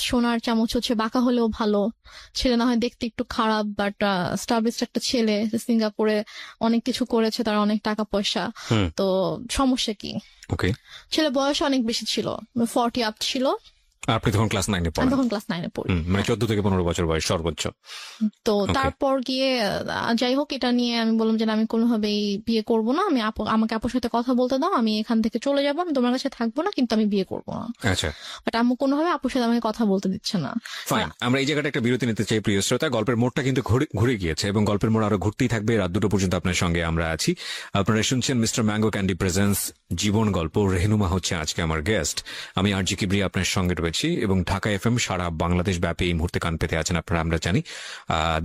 সোনার চামচ হচ্ছে বাঁকা হলেও ভালো, ছেলে না হয় দেখতে একটু খারাপ, বাট স্টাবলিশড একটা ছেলে, সিঙ্গাপুরে অনেক কিছু করেছে, তার অনেক টাকা পয়সা, তো সমস্যা কি। ওকে। ছেলে বয়স অনেক বেশি ছিল, 40 আপ ছিল। আপনি তখন ক্লাস 9 এ আমি পড়েন? তখন ক্লাস 9 এ পড়ি। মানে 14 থেকে 15 বছর বয়স সর্বোচ্চ। তো তারপর গিয়ে যাই হোক, এটা নিয়ে আমি বললাম যে আমি কোনোভাবেই বিয়ে করব না, আমাকে আপুর সাথে কথা বলতে দাও, আমি এখান থেকে চলে যাবো, আমি তোমার কাছে থাকবো না, কিন্তু আমি বিয়ে করবো না। আচ্ছা। বাট আম্মু কোনোভাবে আপুর সাথে আমাকে কথা বলতে দিচ্ছে না। ফাইন, আমরা এই জায়গাটা একটা বিরতি নিতে চাই প্রিয় শ্রোতা। গল্পের মোড়টা কিন্তু ঘুরে গিয়েছে এবং গল্পের মোড় আরো ঘুরতেই থাকবে। রাত 2টো পর্যন্ত আপনার সঙ্গে আমরা আছি। আপনারা শুনছেন মিস্টার ম্যাঙ্গো ক্যান্ডি প্রেজেন্স জীবন গল্প। রেহনুমা হচ্ছে আজকে আমার গেস্ট। আমি আরজি কিবরিয়া আপনার সঙ্গে রয়েছি এবং ঢাকা এফএম সারা বাংলাদেশ ব্যাপী এই মুহূর্তে কান পেতে আছেন আপনারা, আমরা জানি।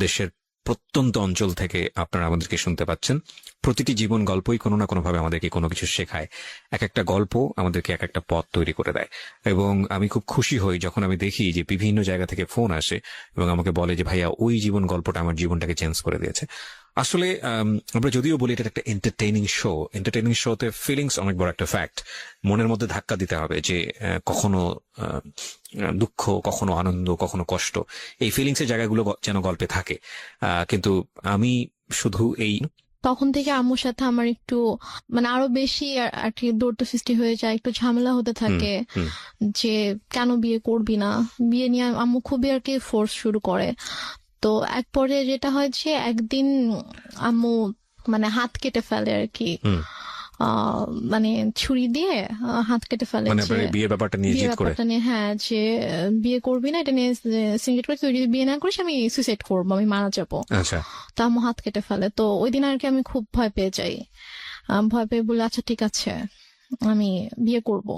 দেশের প্রত্যন্ত অঞ্চল থেকে আপনারা আমাদেরকে শুনতে পাচ্ছেন। প্রতিটি জীবন গল্পই কোনো না কোনোভাবে আমাদেরকে কোনো কিছু শেখায়। এক একটা গল্প আমাদেরকে এক একটা পথ তৈরি করে দেয়। এবং আমি খুব খুশি হই যখন আমি দেখি যে বিভিন্ন জায়গা থেকে ফোন আসে এবং আমাকে বলে যে ভাইয়া ওই জীবন গল্পটা আমার জীবনটাকে চেঞ্জ করে দিয়েছে। আসলে আমরা যদিও বলি এটা একটা এন্টারটেইনিং শোতে ফিলিংস অনেক বড় একটা ফ্যাক্ট। মনের মধ্যে ধাক্কা দিতে হবে যে কখনো দুঃখ, কখনো আনন্দ, কখনো কষ্ট, এই ফিলিংসের জায়গাগুলো যেন গল্পে থাকে। কিন্তু আমি শুধু এই তখন থেকে আম্মুর সাথে আমার একটু মানে আরো বেশি আর কি দৌড়তো সৃষ্টি হয়ে যায়, একটু ঝামেলা হতে থাকে যে কেন বিয়ে করবি না, বিয়ে নিয়ে আম্মু খুবই আর কি ফোর্স শুরু করে। তো এক পর্যায়ে যেটা হয় যে একদিন আম্মু মানে হাত কেটে ফেলে আর কি, মানে ছুরি দিয়ে হাত কেটে ফেলে মানে যে আপনার বিয়ের ব্যাপারটা নিয়ে বিয়ে জিদ করে। ব্যাপারটা নিয়ে, হ্যাঁ, যে বিয়ে করবি না এটা নিয়ে সিঙ্গেট করে, তুই যদি বিয়ে না করিস আমি সুইসাইড করবো, আমি মারা যাবো। আচ্ছা, তা আম্মু হাত কেটে ফেলে। তো ওই দিন আর কি আমি খুব ভয় পেয়ে যাই। ভয় পেয়ে বলে আচ্ছা ঠিক আছে আমি বিয়ে করব।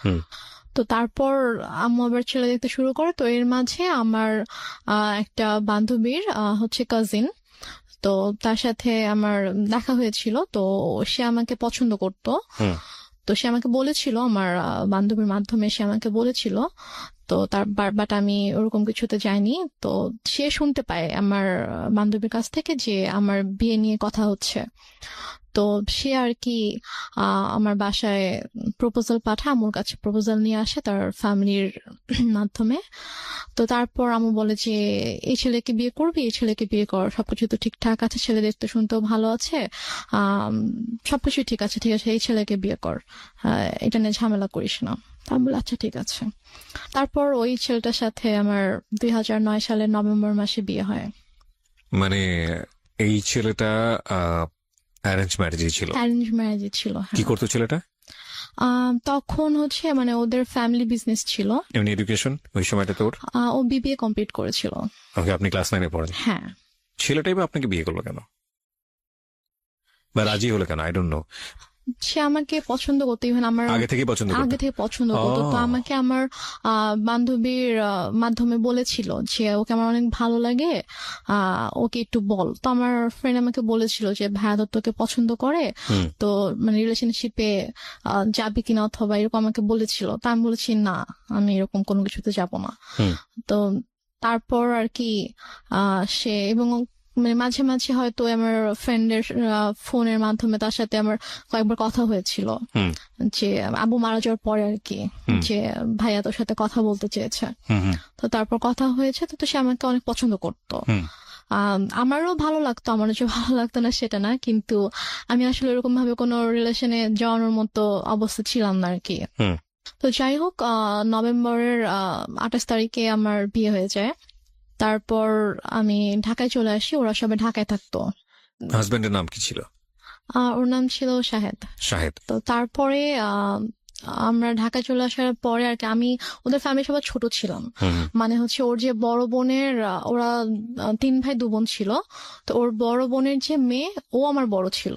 হুম। তো তারপর আম্মু আবার ছেলে দেখতে শুরু করে। তো এর মাঝে আমার একটা বান্ধবীর হচ্ছে কাজিন, তো তার সাথে আমার দেখা হয়েছিল। তো সে আমাকে পছন্দ করতো। হুম। তো সে আমাকে বলেছিল, আমার বান্ধবীর মাধ্যমে সে আমাকে বলেছিল। তো তার বাট আমি ওরকম কিছুতে যাইনি। তো সে শুনতে পায় আমার বান্ধবীর কাছ থেকে যে আমার বিয়ে নিয়ে কথা হচ্ছে। তো সে আর কি আমার বাসায় প্রপোজাল পাঠায়, আম্মুর কাছে প্রপোজাল নিয়ে আসে তার ফ্যামিলির মাধ্যমে। তো তারপর আম্মু বলে যে এই ছেলেকে বিয়ে করবি, এই ছেলেকে বিয়ে কর, সবকিছু তো ঠিকঠাক আছে, ছেলে দেখতে শুনতেও ভালো আছে, সবকিছু ঠিক আছে, ঠিক আছে এই ছেলেকে বিয়ে কর, এটা নিয়ে ঝামেলা করিস না। তা আমি বলি আচ্ছা ঠিক আছে। তারপর ওই ছেলেটার সাথে আমার 2009 সালের নভেম্বর মাসে বিয়ে হয়। মানে এই ছেলেটা অ্যারেঞ্জ ম্যারেজই ছিল? অ্যারেঞ্জ ম্যারেজে ছিল, কি হ্যাঁ। করতো ছেলেটা? তখন হচ্ছে মানে ওদের ফ্যামিলি বিজনেস ছিল। এমনি এডুকেশন ওই সময়টা তোর? ও বিবিএ কমপ্লিট করেছিল। ওকে, আপনি ক্লাস 9-এ পড়েন। হ্যাঁ। ছেলেটাই বা আপনাকে বিয়ে করলো কেন, বা রাজি হলো কেন? I don't know. সে আমাকে পছন্দ করতো, ইভেন আমার আগে থেকে পছন্দ করতো? আগে থেকে পছন্দ করতো। তো আমাকে আমার বান্ধবীর মাধ্যমে বলেছিল যে ওকে আমার অনেক ভালো লাগে, ওকে একটু বল। তো আমার ফ্রেন্ড আমাকে বলেছিল যে ভাইয়া তো তোকে পছন্দ করে, তো মানে রিলেশনশিপে যাবি কিনা অথবা এরকম আমাকে বলেছিল। তো আমি বলেছি না, আমি এরকম কোনো কিছুতে যাব না। তো তারপর আর কি সে এবং মানে মাঝে মাঝে হয়তো আমার ফ্রেন্ডের ফোনের মাধ্যমে তার সাথে আমার কয়েকবার কথা হয়েছিল যে আবু মারা যাওয়ার পরে আর কি, যে ভাইয়া তোর সাথে কথা বলতে চেয়েছে। তো তারপর কথা হয়েছে। তো সে আমাকে অনেক পছন্দ করতো। আমারও ভালো লাগতো, আমারও যে ভালো লাগতো না সেটা না, কিন্তু আমি আসলে এরকম ভাবে কোনো রিলেশনে যাওয়ানোর মতো অবস্থা ছিলাম না আর কি। তো যাই হোক, নভেম্বরের 28 তারিখে আমার বিয়ে হয়ে যায়। তারপর আমি ঢাকায় চলে আসি, ওরা সবাই ঢাকায় থাকতো। হাজবেন্ডের নাম কি ছিল? ওর নাম ছিল শাহেদ। শাহেদ। তো তারপরে আমরা ঢাকায় চলে আসার পরে আর কি আমি, ওদের ফ্যামিলি সবাই ছোট ছিলাম, মানে হচ্ছে ওর যে বড় বোনের, ওরা 3 ভাই 2 বোন ছিল। তো ওর বড় বোনের যে মেয়ে, ও আমার বড় ছিল,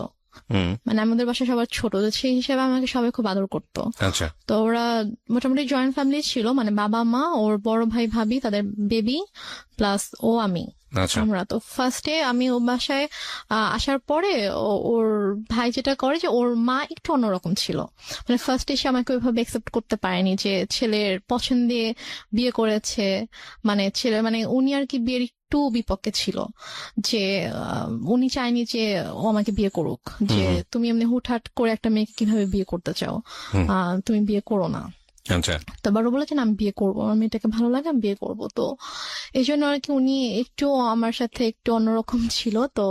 মানে আমাদের বাসায় সবার ছোট, তো সেই হিসেবে আমাকে সবাই খুব আদর করতো। আচ্ছা। তো ওরা মোটামুটি জয়েন্ট ফ্যামিলি ছিল, মানে বাবা মা, ওর বড় ভাই ভাবি, তাদের বেবি, প্লাস ও আমি, আমরা। তো ফার্স্টে আমি ও বাসায় আসার পরে ওর ভাই যেটা করে যে ওর মা একটু অন্যরকম ছিল, মানে ফার্স্টে সে আমাকে ওইভাবে একসেপ্ট করতে পারেনি যে ছেলের পছন্দে বিয়ে করেছে, মানে ছেলে মানে উনি আর কি বিয়ের একটু বিপক্ষে ছিল, যে উনি চায়নি যে ও আমাকে বিয়ে করুক, যে তুমি এমনি হুটহাট করে একটা মেয়েকে কিভাবে বিয়ে করতে চাও, তুমি বিয়ে করো না। তো বারো বলেছেন আমি বিয়ে করবো, আমার মেয়েটাকে ভালো লাগে, আমি বিয়ে করবো। তো এই জন্য আর কি উনি একটু আমার সাথে একটু অন্যরকম ছিল। তো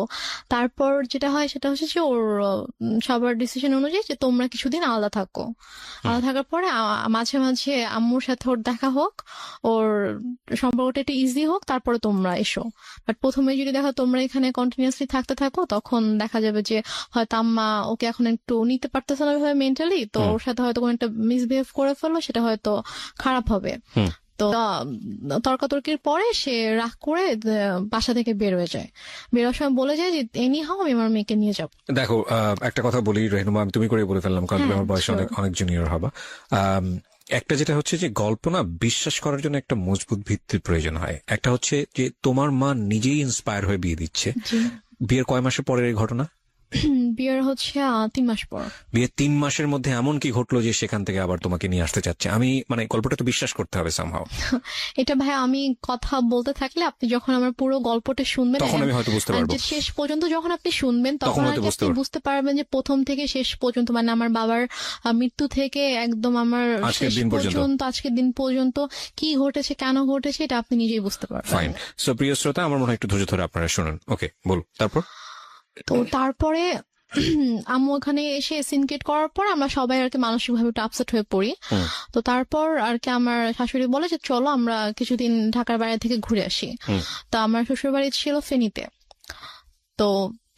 তারপর যেটা হয় সেটা হচ্ছে যে ওর সবার ডিসিশন অনুযায়ী যে তোমরা কিছুদিন আলাদা থাকো, আলাদা থাকার পরে মাঝে মাঝে আম্মুর সাথে ওর দেখা হোক, ওর সম্পর্কটা একটু ইজি হোক, তারপরে তোমরা এসো। বাট প্রথমে যদি দেখো তোমরা এখানে কন্টিনিউয়াসলি থাকতে থাকো, তখন দেখা যাবে যে হয়তো আম্মা ওকে এখন একটু নিতে পারতেছে না মেন্টালি, তো ওর সাথে হয়তো কোনো একটা মিসবিহেভ করে ফেলো, সেটা হয়তো খারাপ হবে। তো তর্কাতর্কির পরে সে রাগ করে বাসা থেকে বের হয়ে যায়। বেরোর সময় বলে যায় যে এনি হাও আমি আমার মেয়েকে নিয়ে যাবো। দেখো, একটা কথা বলি রেহনুমা, আমি তুমি করে বলে ফেললাম কারণ তুমি আমার বয়সে অনেক জুনিয়র হবা। একটা যেটা হচ্ছে যে গল্প না বিশ্বাস করার জন্য একটা মজবুত ভিত্তির প্রয়োজন হয়। একটা হচ্ছে যে তোমার মা নিজেই ইন্সপায়ার হয়ে বিয়ে দিচ্ছে। জি। বিয়ের কয় মাসের পরের এই ঘটনা? বিয়ের হচ্ছে 3 মাস পর। বিয়ের 3 মাসের মধ্যে এমন কি ঘটলো যে সেখান থেকে আবার তোমাকে নিয়ে আসতে চাচ্ছে? আমি মানে গল্পটা তো বিশ্বাস করতে হবে সামহাও। এটা ভাই আমি কথা বলতে থাকলে আপনি যখন আমার পুরো গল্পটা শুনবেন তখন আমি হয়তো বুঝতে আর পারবো। যে শেষ পর্যন্ত যখন আপনি শুনবেন তখন তখন আর হয়তো কি বুঝতে আপনি পারবো। বুঝতে পারবেন যে প্রথম থেকে শেষ পর্যন্ত, মানে আমার বাবার মৃত্যু থেকে একদম আমার আজকের শেষ দিন পর্যন্ত। পর্যন্ত, আজকের দিন পর্যন্ত কি ঘটেছে, কেন ঘটেছে, এটা আপনি নিজেই বুঝতে পারবেন। ফাইন। সো প্রিয় শ্রোতা, আমার মনে হয় একটু ধৈর্য ধরে আপনারা শুনুন। ওকে, বল তারপর। তো তারপরে আম্মু ওখানে এসে সিনকেট করার পর আমরা সবাই আর কি মানসিকভাবে একটু আপসেট হয়ে পড়ি। হুম। তো তারপর আর কি আমার শাশুড়ি বলে যে চলো আমরা কিছুদিন ঢাকার বাইরে থেকে ঘুরে আসি। হুম। তো আমার শ্বশুর বাড়ি ছিল ফেনীতে। তো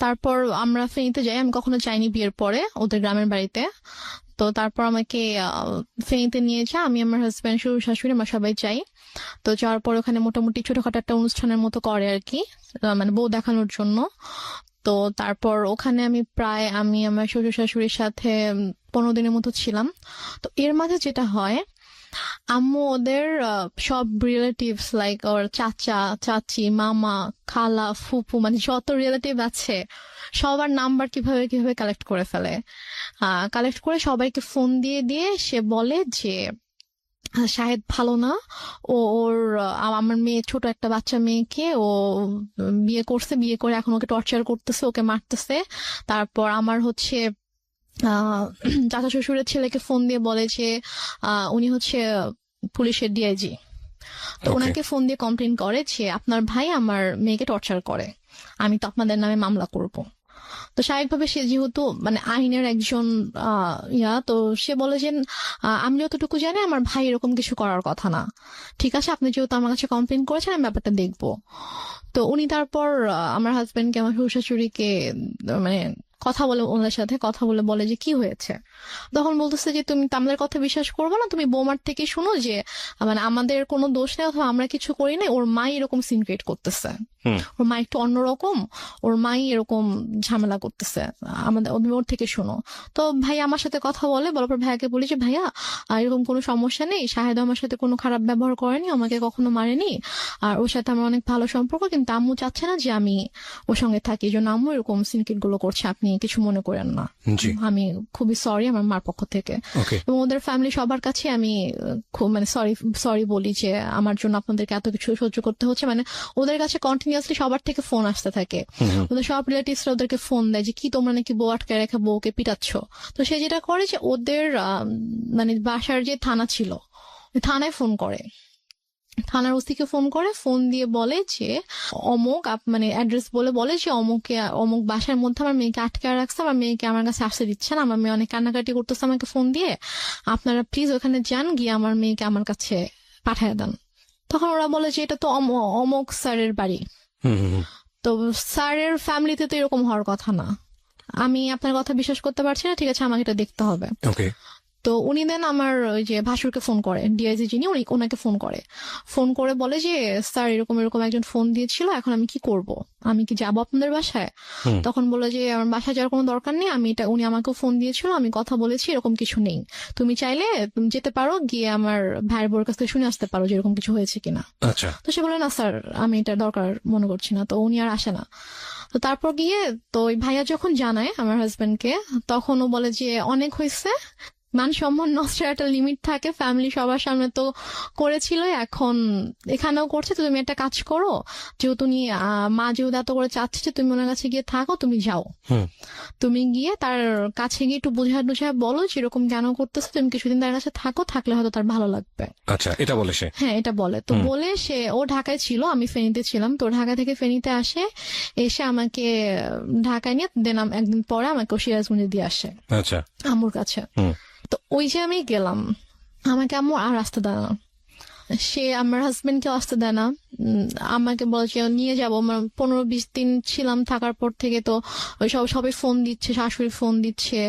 তারপর আমরা ফেনীতে যাই, আমি কখনো যাইনি বিয়ের পরে ওদের গ্রামের বাড়িতে। তো তারপর আমাকে ফেনীতে নিয়ে যায়, আমি আমার হাজব্যান্ড, শ্বশুর শাশুড়ি, আমরা সবাই যাই। তো যাওয়ার পর ওখানে মোটামুটি ছোটখাটো একটা অনুষ্ঠানের মতো করে আর কি, মানে বউ দেখানোর জন্য। তো তারপর ওখানে আমি আমার শ্বশুর শাশুড়ির সাথে 15 দিনের মতো ছিলাম। তো এর মাঝে যেটা হয়, আম্মু ওদের সব রিলেটিভস লাইক ওর চাচা চাচি মামা খালা ফুপু, মানে যত রিলেটিভ আছে সবার নাম্বার কিভাবে কিভাবে কালেক্ট করে ফেলে। কালেক্ট করে সবাইকে ফোন দিয়ে দিয়ে সে বলে যে শাহেদ ভালো না, ওর আমার মেয়ে, ছোট একটা বাচ্চা মেয়েকে ও বিয়ে করছে, বিয়ে করে এখন ওকে টর্চার করতেছে, ওকে মারতেছে। তারপর আমার হচ্ছে চাচা শ্বশুরের ছেলেকে ফোন দিয়ে বলে যে উনি হচ্ছে পুলিশের ডিআইজি। তো Okay. ওনাকে ফোন দিয়ে কমপ্লেন করে যে আপনার ভাই আমার মেয়েকে টর্চার করে, আমি তো আপনাদের নামে মামলা করব। তো স্বাভাবিকভাবে সে যেহেতু মানে আইনের একজন তো সে বলে যে আমি যতটুকু জানি আমার ভাই এরকম কিছু করার কথা না। ঠিক আছে, আপনি যেহেতু আমার কাছে কমপ্লেন করেছেন আমি ব্যাপারটা দেখবো। তো উনি তারপর আমার হাজবেন্ডকে, আমার শ্বশুর শাশুড়িকে মানে কথা বলে, ওনার সাথে কথা বলে বলে যে কি হয়েছে। তখন বলতেছে যে তুমি তো আমাদের কথা বিশ্বাস করবে না, তুমি বৌমার থেকে শুনো যে মানে আমাদের কোনো দোষ নেই অথবা আমরা কিছু করি নাই, ওর মাই এরকম সিন ক্রিয়েট করতেছে, হুম। ওর মা একটু অন্যরকম, ওর মাই এরকম ঝামেলা করতেছে, আমাদের ওর থেকে শুনো। তো ভাই আমার সাথে কথা বলে, বলার পর ভাইয়াকে বলি যে ভাইয়া এরকম কোনো সমস্যা নেই, শাহেদ আমার সাথে কোনো খারাপ ব্যবহার করেনি, আমাকে কখনো মারেনি, আর ওর সাথে আমার অনেক ভালো সম্পর্ক, কিন্তু আম্মু চাচ্ছে না যে আমি ওর সঙ্গে থাকি, এই জন্য আম্মু এরকম সিনকেট গুলো করছে, আপনি কিছু মনে করেন না। জি। আমি খুবই সরি আমার মার পক্ষ থেকে। ওকে। এবং ওদের ফ্যামিলি সবার কাছে আমি খুব মানে সরি বলি যে আমার জন্য আপনাদেরকে এত কিছু সহ্য করতে হচ্ছে। মানে ওদের কাছে কন্টিনিউয়াসলি সবার থেকে ফোন আসতে থাকে, ওদের সব রিলেটিভসরা ওদেরকে ফোন দেয় যে কি তোমরা নাকি বউ আটকায় রেখে বউকে পিটাচ্ছ। তো সে যেটা করে যে ওদের মানে বাসার যে থানা ছিল ওই থানায় ফোন করে, থানার ওসিকে ফোন করে, ফোন দিয়ে বলে যে অমুক মানে অ্যাড্রেস বলে যে অমুক বাসার মধ্যে আমার মেয়েকে আটকে রাখছে, আমার মেয়েকে আমার কাছে আসতে দিচ্ছে না, আমার মেয়ে অনেক কান্নাকাটি করতেছে আমাকে ফোন দিয়ে, আপনারা প্লিজ ওখানে যান, গিয়ে আমার মেয়েকে আমার কাছে পাঠিয়ে দেন। তখন ওরা বলে যে এটা তো অমুক স্যারের বাড়ি। তো স্যারের ফ্যামিলিতে তো এরকম হওয়ার কথা না, আমি আপনার কথা বিশ্বাস করতে পারছি না, ঠিক আছে আমাকে এটা দেখতে হবে। ওকে। তো উনি দেন আমার ওই যে ভাসুরকে ফোন করে, ডিআইজি যিনি ওনাকে ফোন করে বলে যে স্যার এরকম এরকম একজন ফোন দিয়েছিল, এখন আমি কি করব, আমি কি যাবো আপনাদের বাসায়? তখন বলে যে আমার বাসায় যাওয়ার কোনো দরকার নেই, উনি আমাকে ফোন দিয়েছিল, আমি কথা বলেছি, এরকম কিছু নেই, তুমি চাইলে তুমি যেতে পারো, গিয়ে আমার ভাইয়ের বোর কাছ থেকে শুনে আসতে পারো যে এরকম কিছু হয়েছে কিনা। আচ্ছা। তো সে বলে না স্যার আমি এটা দরকার মনে করছি না। তো উনি আর আসে না। তো তারপর গিয়ে তো ওই ভাইয়া যখন জানায় আমার হাজবেন্ডকে, তখন ও বলে যে অনেক হয়েছে, মান সম্মান নষ্টের একটা লিমিট থাকে, ফ্যামিলি সবার সামনে তো করেছিল, এখন এখানেও করছে, তো তুমি একটা কাজ করো, যেহেতু মা যেহেতু এত করে চাচ্ছে যে তুমি ওনার কাছে গিয়ে থাকো, তুমি যাও, তুমি গিয়ে তার কাছে গিয়ে একটু বোঝায় বলো যে এরকম কেন করতেছে, তুমি কিছুদিন তার কাছে থাকো, থাকলে হয়তো তার ভালো লাগবে। আচ্ছা, এটা বলে সে? হ্যাঁ এটা বলে। তো বলে ও ঢাকায় ছিল, আমি ফেনীতে ছিলাম, তো ঢাকা থেকে ফেনীতে আসে, এসে আমাকে ঢাকায় নিয়ে দেন একদিন পরে আমাকে সিরাজগঞ্জে দিয়ে আসে আচ্ছা। আম্মুর কাছে। তো ওই যে আমি গেলাম, আমাকে আম্মু আর আসতে দেয় না, সে আমার হাজবেন্ডকে আসতে দেয় না, আমাকে বলে যে নিয়ে যাবো। 15-20 দিন ছিলাম, থাকার পর থেকে তো ওই সবাই ফোন দিচ্ছে, শাশুড়ি ফোন দিচ্ছে,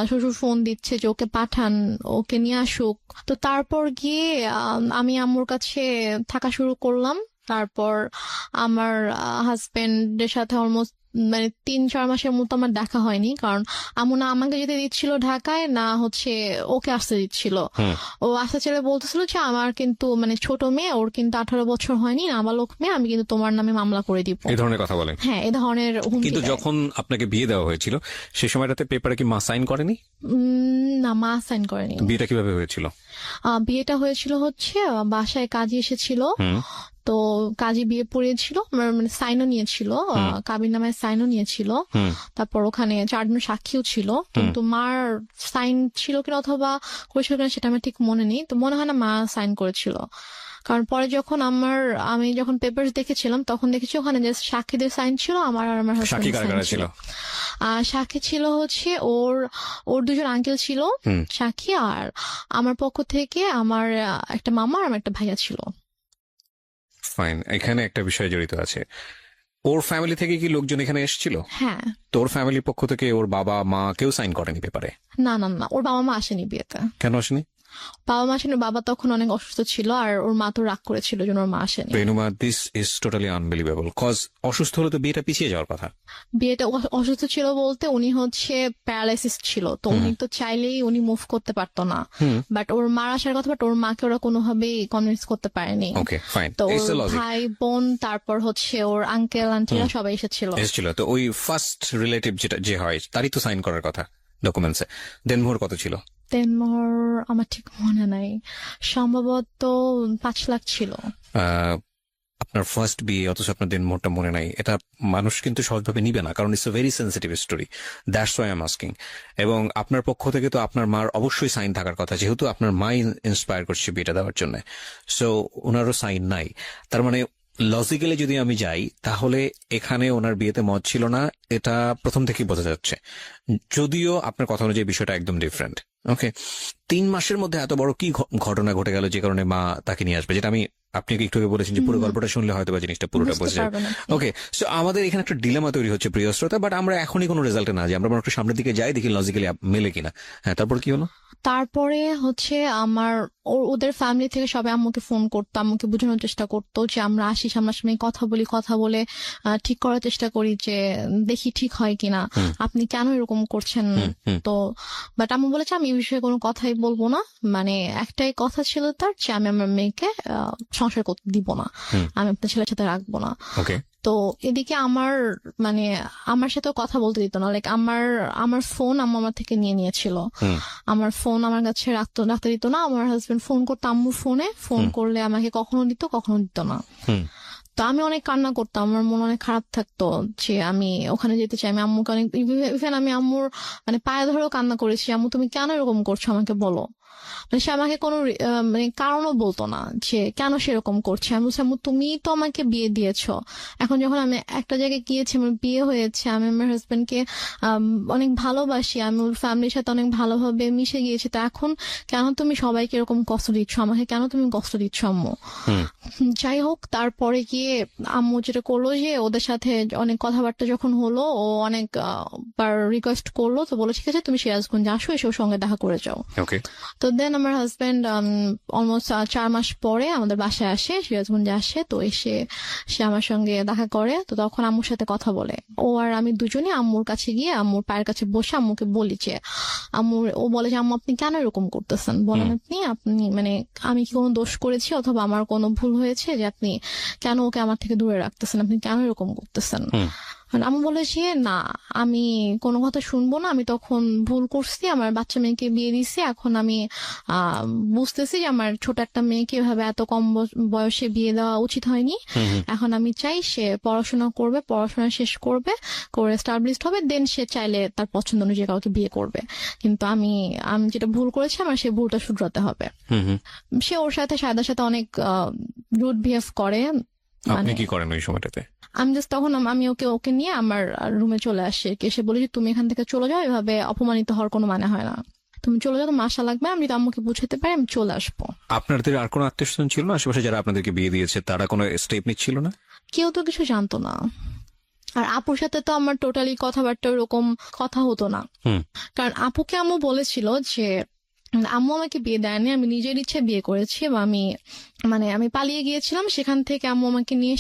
শ্বশুর ফোন দিচ্ছে যে ওকে পাঠান, ওকে নিয়ে আসুক। তো তারপর গিয়ে আমি আম্মুর কাছে থাকা শুরু করলাম। তারপর আমার হাজবেন্ডের সাথে অলমোস্ট মানে 3-4 মাসের মতো আমার দেখা হয়নি, কারণ আম্মু না আমাকে যেতে দিচ্ছিল ঢাকায়, না হচ্ছে ওকে আসতে দিচ্ছিল। হুম। ও আসতে ছেলে বলতেছিল যে আমার কিন্তু মানে ছোট মেয়ে, ওর কিন্তু 18 বছর হয়নি, নাবালক মেয়ে, আমি কিন্তু তোমার নামে মামলা করে দিব। এই ধরনের কথা বলেন। হ্যাঁ, এ ধরনের হুমকি কিন্তু দেয়। যখন আপনাকে বিয়ে দেওয়া হয়েছিল সেই সময়টাতে পেপারে কি মা সাইন করেনি? না, মা সাইন করেনি। বিয়েটা কিভাবে হয়েছিল? বিয়েটা হয়েছিল হচ্ছে বাসায় কাজী এসেছিল, হুম। তো কাজী বিয়ে পড়িয়েছিল, মানে সাইনও নিয়েছিল, কাবির নামায় সাইনও নিয়েছিল। হুম। তারপর ওখানে 4 জন সাক্ষীও ছিল, কিন্তু মার সাইন ছিল কিনা অথবা করেছিল কিনা সেটা আমার ঠিক মনে নেই। তো মনে হয় না মা সাইন করেছিল, কারণ পরে যখন আমি যখন পেপারস দেখেছিলাম তখন দেখেছি ওখানে যে সাক্ষীদের সাইন ছিল, আমার আর আমার সাক্ষী হাজবেন্ডের কারা সাইন কারা ছিল। ছিল? সাক্ষী ছিল হচ্ছে ওর 2 জন আঙ্কেল ছিল হুম। সাক্ষী, আর আমার পক্ষ থেকে আমার একটা মামা আর আমার একটা ভাইয়া ছিল। ফাইন, এখানে একটা বিষয় জড়িত আছে। ওর ফ্যামিলি থেকে কি লোকজন এখানে এসেছিল? হ্যাঁ। তোর ফ্যামিলির পক্ষ থেকে ওর বাবা মা কেউ সাইন করেনি পেপারে? না না না, ওর বাবা মা আসেনি বিয়েতে। কেন আসেনি? বাবা মা আসেনি, ওর বাবা তখন অনেক অসুস্থ ছিল, আর ওর মা তো রাগ করেছিল জন্য ওর মা আসেনি। Renuma, this is totally unbelievable. Cause অসুস্থ হলে তো বিয়েটা পিছিয়ে যাওয়ার কথা। বিয়েটা অসুস্থ ছিল বলতে উনি হচ্ছে প্যারালাইসিস ছিল, তো উনি তো চাইলেই উনি মুভ করতে পারতো না, বাট ওর মার আসার কথা, বাট ওর মাকে ওরা কোনোভাবেই কনভিন্স করতে পারেনি। ওকে ফাইন, তো ইটস ওর এ লজিক। ভাই বোন, তারপর হচ্ছে ওর আঙ্কেল আন্টিরা সবাই এসেছিল। এসেছিল তো ওই ফার্স্ট রিলেটিভ যেটা যে হয় তারই তো সাইন করার কথা ডকুমেন্টসে। দেন মোহর কত ছিল? দেনমোহর আমার ঠিক মনে নাই, সম্ভবত 5 লাখ ছিল। আপনার ফার্স্ট বিয়ে অথচ আপনার দেনমোহরটা মনে নাই, এটা মানুষ কিন্তু সহজভাবে নিবে না, কারণ it's a very sensitive story. That's why I am asking. এবং আপনার পক্ষ থেকে তো আপনার মার অবশ্যই সাইন থাকার কথা, যেহেতু আপনার মাই ইন্সপায়ার করছে বিয়েটা দেওয়ার জন্য। সো ওনারও সাইন নাই, তার মানে লজিক্যালি যদি আমি যাই তাহলে এখানে ওনার বিয়েতে মত ছিল না, এটা প্রথম থেকেই বোঝা যাচ্ছে। যদিও আপনার কথা অনুযায়ী বিষয়টা একদম ডিফারেন্ট। ওকে, 3 মাসের মধ্যে এত বড় কি ঘটনা ঘটে গেল যে কারণে মা তাকে নিয়ে আসবে, যেটা আমি আপনি একটু আগে বলেছেন যে পুরো গল্পটা শুনলে হয়তো বা জিনিসটা পুরোটা বুঝতে বোঝা যাবে। পারবেন আপনি। ওকে, সো আমাদের এখানে একটা ডিলেমা তৈরি হচ্ছে প্রিয় শ্রোতা, বাট আমরা এখনই কোনো রেজাল্টে না যাই, আমরা বরং একটু সামনের দিকে যাই, দেখি লজিক্যালি মেলে কিনা। হ্যাঁ, তারপর কি হলো? তারপরে হচ্ছে আমার ওদের ফ্যামিলি থেকে সবাই আম্মুকে ফোন করতো, আম্মুকে বোঝানোর চেষ্টা করতো যে আমরা আসি, সামনাসামনি কথা বলে ঠিক করার চেষ্টা করি যে দেখি ঠিক হয় কিনা, আপনি কেন এরকম করছেন। তো বাট আম্মু বলেছে আমি এই বিষয়ে কোনো কথাই বলবো না, মানে একটাই কথা ছিল তার যে আমি আমার মেয়েকে সংসার করতে দিব না, আমি আপনার ছেলের সাথে রাখবো না। ওকে, তো এদিকে মানে আমার সাথে কথা বলতে দিত না, লাইক আমার ফোন আম্মু আমার থেকে নিয়েছিল, আমার ফোন আমার কাছে রাখতে দিত না। আমার হাজবেন্ড ফোন করতো আম্মুর ফোনে, ফোন করলে আমাকে কখনো দিত কখনো দিত না। তো আমি অনেক কান্না করতাম, আমার মন অনেক খারাপ থাকতো যে আমি ওখানে যেতে চাই। আমি আম্মুকে অনেক, ইভেন আমি আম্মুর মানে পায়ে ধরেও কান্না করেছি, আম্মু তুমি কেন এরকম করছো আমাকে বলো। মানে সে আমাকে কোনো মানে কারণও বলতো না যে কেন সেরকম করছে। আমি বলছি আম্মু তুমি তো আমাকে বিয়ে দিয়েছো, এখন যখন আমি একটা জায়গায় গিয়েছি, আমার বিয়ে হয়েছে, আমি আমার হাজবেন্ডকে অনেক ভালোবাসি, আমি ওর ফ্যামিলির সাথে অনেক ভালোভাবে মিশে গিয়েছি, তো এখন কেন তুমি সবাইকে এরকম কষ্ট দিচ্ছ, আমাকে কেন তুমি কষ্ট দিচ্ছ আম্মু। যাই হোক, তারপরে গিয়ে আম্মু যেটা করলো যে ওদের সাথে অনেক কথাবার্তা যখন হলো, ও অনেক বার রিকোয়েস্ট করলো, তো বলে ঠিক আছে তুমি সিরাজগঞ্জ আসো, এসে ওর সঙ্গে দেখা করে যাও। ওকে, তো দেন আমার হাজবেন্ড অলমোস্ট 4 মাস পরে আমাদের বাসায় আসে, সিরাজগঞ্জে আসে। তো এসে সে আমার সঙ্গে দেখা করে, তো তখন আম্মুর সাথে কথা বলে। ও আর আমি দুজনে আম্মুর কাছে গিয়ে আম্মুর পায়ের কাছে বসে আম্মুকে বলি যে ও বলে যে আম্মু আপনি কেন এরকম করতেছেন, বলেন আপনি মানে আমি কি কোনো দোষ করেছি অথবা আমার কোনো ভুল হয়েছে যে আপনি কেন ওকে আমার থেকে দূরে রাখতেছেন, আপনি কেন এরকম করতেছেন। আম্মু বলে যে না, আমি কোনো কথা শুনবো না, আমি তখন ভুল করছি, আমার বাচ্চা মেয়েকে বিয়ে দিছি, এখন আমি বুঝতেছি যে আমার ছোট একটা মেয়েকে এভাবে এত কম বয়সে বিয়ে দেওয়া উচিত হয়নি। এখন আমি চাই সে পড়াশোনা করবে, পড়াশোনা শেষ করবে, করে এস্টাবলিশড হবে, দেন সে চাইলে তার পছন্দ অনুযায়ী কাউকে বিয়ে করবে, কিন্তু আমি যেটা ভুল করেছি আমার সেই ভুলটা শুধরাতে হবে। সে ওর সাথে সায়দার সাথে অনেক রুড বিহেভ করে। আপনি কি করেন ওই সময়টাতে? আমি জাস্ট তখন আমি ওকে নিয়ে আমার রুমে চলে আসি, এসে বলি যে তুমি এখান থেকে চলে যাও, এভাবে অপমানিত হওয়ার কোনো মানে হয় না, তুমি চলে যাও, তোমার আশা লাগবে, আমি যদি আম্মুকে বুঝাতে পারি আমি চলে আসবো। আপনাদের আর কোনো আত্মীয় স্বজন ছিল না আশেপাশে যারা আপনাদেরকে বিয়ে দিয়েছে, তারা কোনো স্টেপ নিচ্ছিল না? কেউ তো কিছু জানতো না, আর আপুর সাথে তো আমার টোটালি কথাবার্তা ওরকম কথা হতো না, কারণ আপুকে আম্মু বলেছিল যে আম্মু আমাকে বিয়ে দেয়নি, আমি নিজের ইচ্ছে বিয়ে করেছি, এবং আমি পালিয়ে গিয়েছিলাম, সেখান থেকে আম্মু আমাকে নিয়ে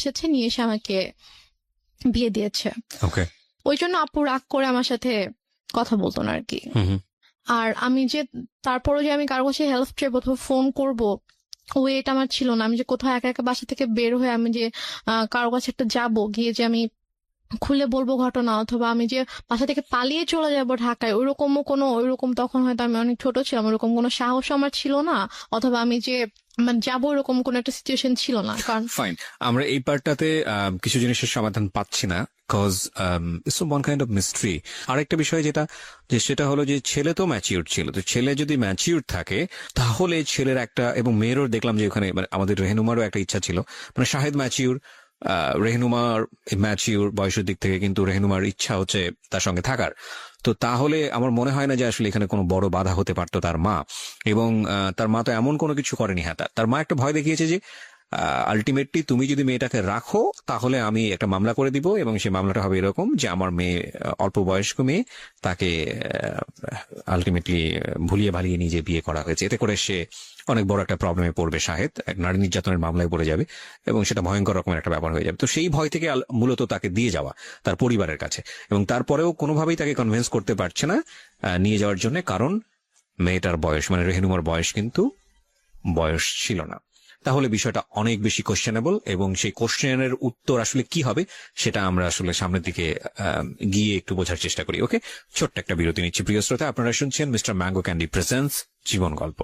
এসে আমাকে বিয়ে দিয়েছে। ওকে, ওই জন্য আপু রাগ করে আমার সাথে কথা বলতো না আর কি। আর আমি যে তারপরে যে আমি কারো কাছে হেল্প চাইবো অথবা ফোন করব, ওই এটা আমার ছিল না। আমি যে কোথাও একা একা বাসা থেকে বের হয়ে আমি যে কারো কাছে একটা যাবো, গিয়ে যে আমি খুলে বলবো ঘটনা, অথবা আমি যে বাসা থেকে পালিয়ে চলে যাবো ঢাকায়, ওইরকম তখন হয়তো আমি অনেক ছোট ছিলাম, ওইরকম কোনো সাহস আমার ছিল না, অথবা আমি যে মানে যাবো এরকম কোনো একটা সিচুয়েশন ছিল না। কারণ ফাইন, আমরা এই পার্টটাতে কিছু জিনিসের সমাধান পাচ্ছি না, cause it's one kind of mystery. আরেকটা বিষয় সেটা হলো যে ছেলে তো ম্যাচিউর ছিল, তো ছেলে যদি ম্যাচিউর থাকে তাহলে ছেলের একটা, এবং মেয়েরও দেখলাম যে ওখানে মানে আমাদের রেহনুমারও একটা ইচ্ছা ছিল, মানে শাহেদ ম্যাচিউর, রেহনুমার ম্যাচিউর বয়সের দিক থেকে, কিন্তু রেহনুমার ইচ্ছা হচ্ছে তার সঙ্গে থাকার। তো তাহলে আমার মনে হয় না যে আসলে এখানে কোনো বড় বাধা হতে পারতো তার মা, এবং তার মা তো এমন কোনো কিছু করেনি। হ্যাঁ, তার মা একটা ভয় দেখিয়েছে যে আলটিমেটলি তুমি যদি মেয়েটাকে রাখো তাহলে আমি একটা মামলা করে দিব, এবং সেই মামলাটা হবে এরকম যে আমার মেয়ে, অল্প বয়স্ক মেয়ে, তাকে আলটিমেটলি ভুলিয়ে ভালিয়ে নিয়ে যে বিয়ে করা হয়েছে, এতে করে সে অনেক বড় একটা প্রবলেমে পড়বে, শাহেদ এক নারী নির্যাতনের মামলায় পড়ে যাবে, এবং সেটা ভয়ঙ্কর রকমের একটা ব্যাপার হয়ে যাবে। তো সেই ভয় থেকে মূলত তাকে দিয়ে যাওয়া তার পরিবারের কাছে, এবং তারপরেও কোনোভাবেই তাকে কনভিন্স করতে পারছে না নিয়ে যাওয়ার জন্য, কারণ মেয়েটার বয়স, মানে রেহনুমার বয়স কিন্তু বয়স ছিল না। তাহলে বিষয়টা অনেক বেশি কোশ্চেনেবল, এবং সেই কোশ্চেনের উত্তর আসলে কি হবে সেটা আমরা আসলে সামনের দিকে গিয়ে একটু বোঝার চেষ্টা করি। ওকে, ছোট্ট একটা বিরতি নিচ্ছি প্রিয় শ্রোতা। আপনারা শুনছেন মিস্টার ম্যাঙ্গো ক্যান্ডি প্রেজেন্টস জীবন গল্প।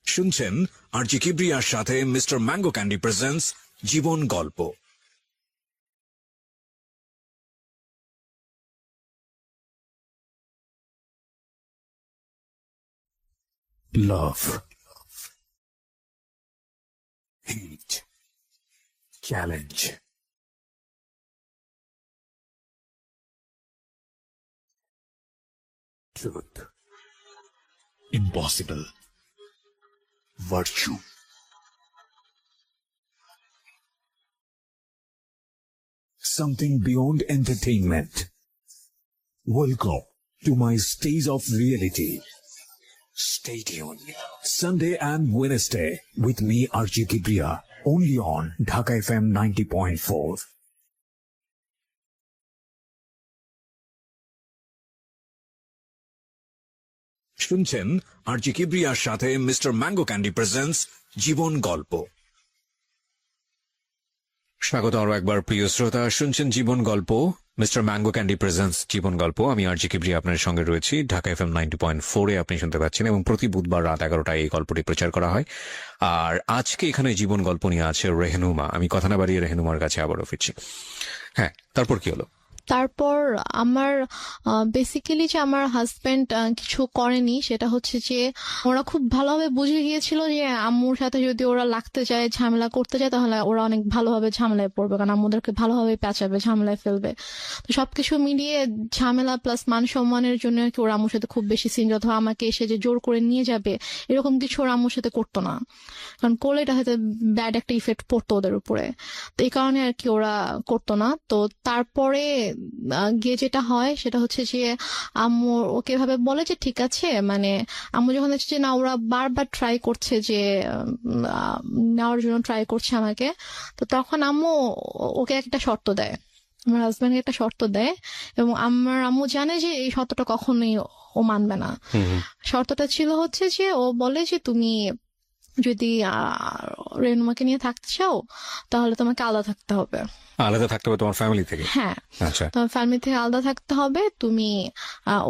শুনছেন আরজি কিবরিয়ার সাথে মিস্টার ম্যাঙ্গো ক্যান্ডি প্রেজেন্টস জীবন গল্প। লাভ, hate, challenge, truth, impossible, virtue, something beyond entertainment. Welcome to my stage of reality. Stay tuned. Sunday and Wednesday with me, RJ Kibriya, only on Dhaka FM 90.4. শুনছেন আরজি কিবরিয়ার সাথে mister mango candy presents জীবন গল্প। স্বাগত আরো একবার প্রিয় শ্রোতা, শুনছেন জীবন গল্প, মিস্টার ম্যাঙ্গো ক্যান্ডি প্রেজেন্টস জীবন গল্প। আমি আরজি কিবরিয়া আপনার সঙ্গে রয়েছি ঢাকা FM 90.4-এ, আপনি শুনতে পাচ্ছেন, এবং প্রতি বুধবার রাত 11টায় এই গল্পটি প্রচার করা হয়। আর আজকে এখানে জীবন গল্প নিয়ে আছে রেহনুমা। আমি কথা না বাড়িয়ে রেহনুমার কাছে আবারও ফিরছি। হ্যাঁ, তারপর কি হলো? তারপর আমার বেসিক্যালি যে আমার হাজবেন্ড কিছু করেনি, সেটা হচ্ছে যে ওরা খুব ভালোভাবে বুঝে গিয়েছিল যে আম্মুর সাথে যদি ওরা লাগতে যায়, ঝামেলা করতে যায়, তাহলে ওরা অনেক ভালোভাবে ঝামেলায় পড়বে, কারণ আম্মুদেরকে ভালোভাবে পেঁচাবে, ঝামেলায় ফেলবে। তো সবকিছু মিলিয়ে ঝামেলা প্লাস মান সম্মানের জন্য আর কি ওরা আম্মুর সাথে খুব বেশি সিন, অথবা আমাকে এসে যে জোর করে নিয়ে যাবে এরকম কিছু ওরা আম্মুর সাথে করতো না, কারণ করলে এটা হয়তো ব্যাড একটা ইফেক্ট পড়তো ওদের উপরে। তো এই কারণে আর কি ওরা করতো না। তো তারপরে গিয়ে যেটা হয় সেটা হচ্ছে যে আম্মু ওকে ভাবে বলে যে ঠিক আছে, মানে আম্মু যখন দেখছে যে না ওরা বারবার ট্রাই করছে যে নেওয়ার জন্য ট্রাই করছে আমাকে, তো তখন আম্মু ওকে একটা শর্ত দেয়, আমার হাজবেন্ডকে একটা শর্ত দেয়, এবং আমার আম্মু জানে যে এই শর্তটা কখনোই ও মানবে না। শর্তটা ছিল হচ্ছে যে ও বলে যে তুমি যদি রেনুমাকে নিয়ে থাকতে চাও তাহলে তোমাকে আলাদা থাকতে হবে। আলাদা থাকতে হবে তোমার ফ্যামিলি থেকে? হ্যাঁ, আচ্ছা, তোমার ফ্যামিলি থেকে আলাদা থাকতে হবে। তুমি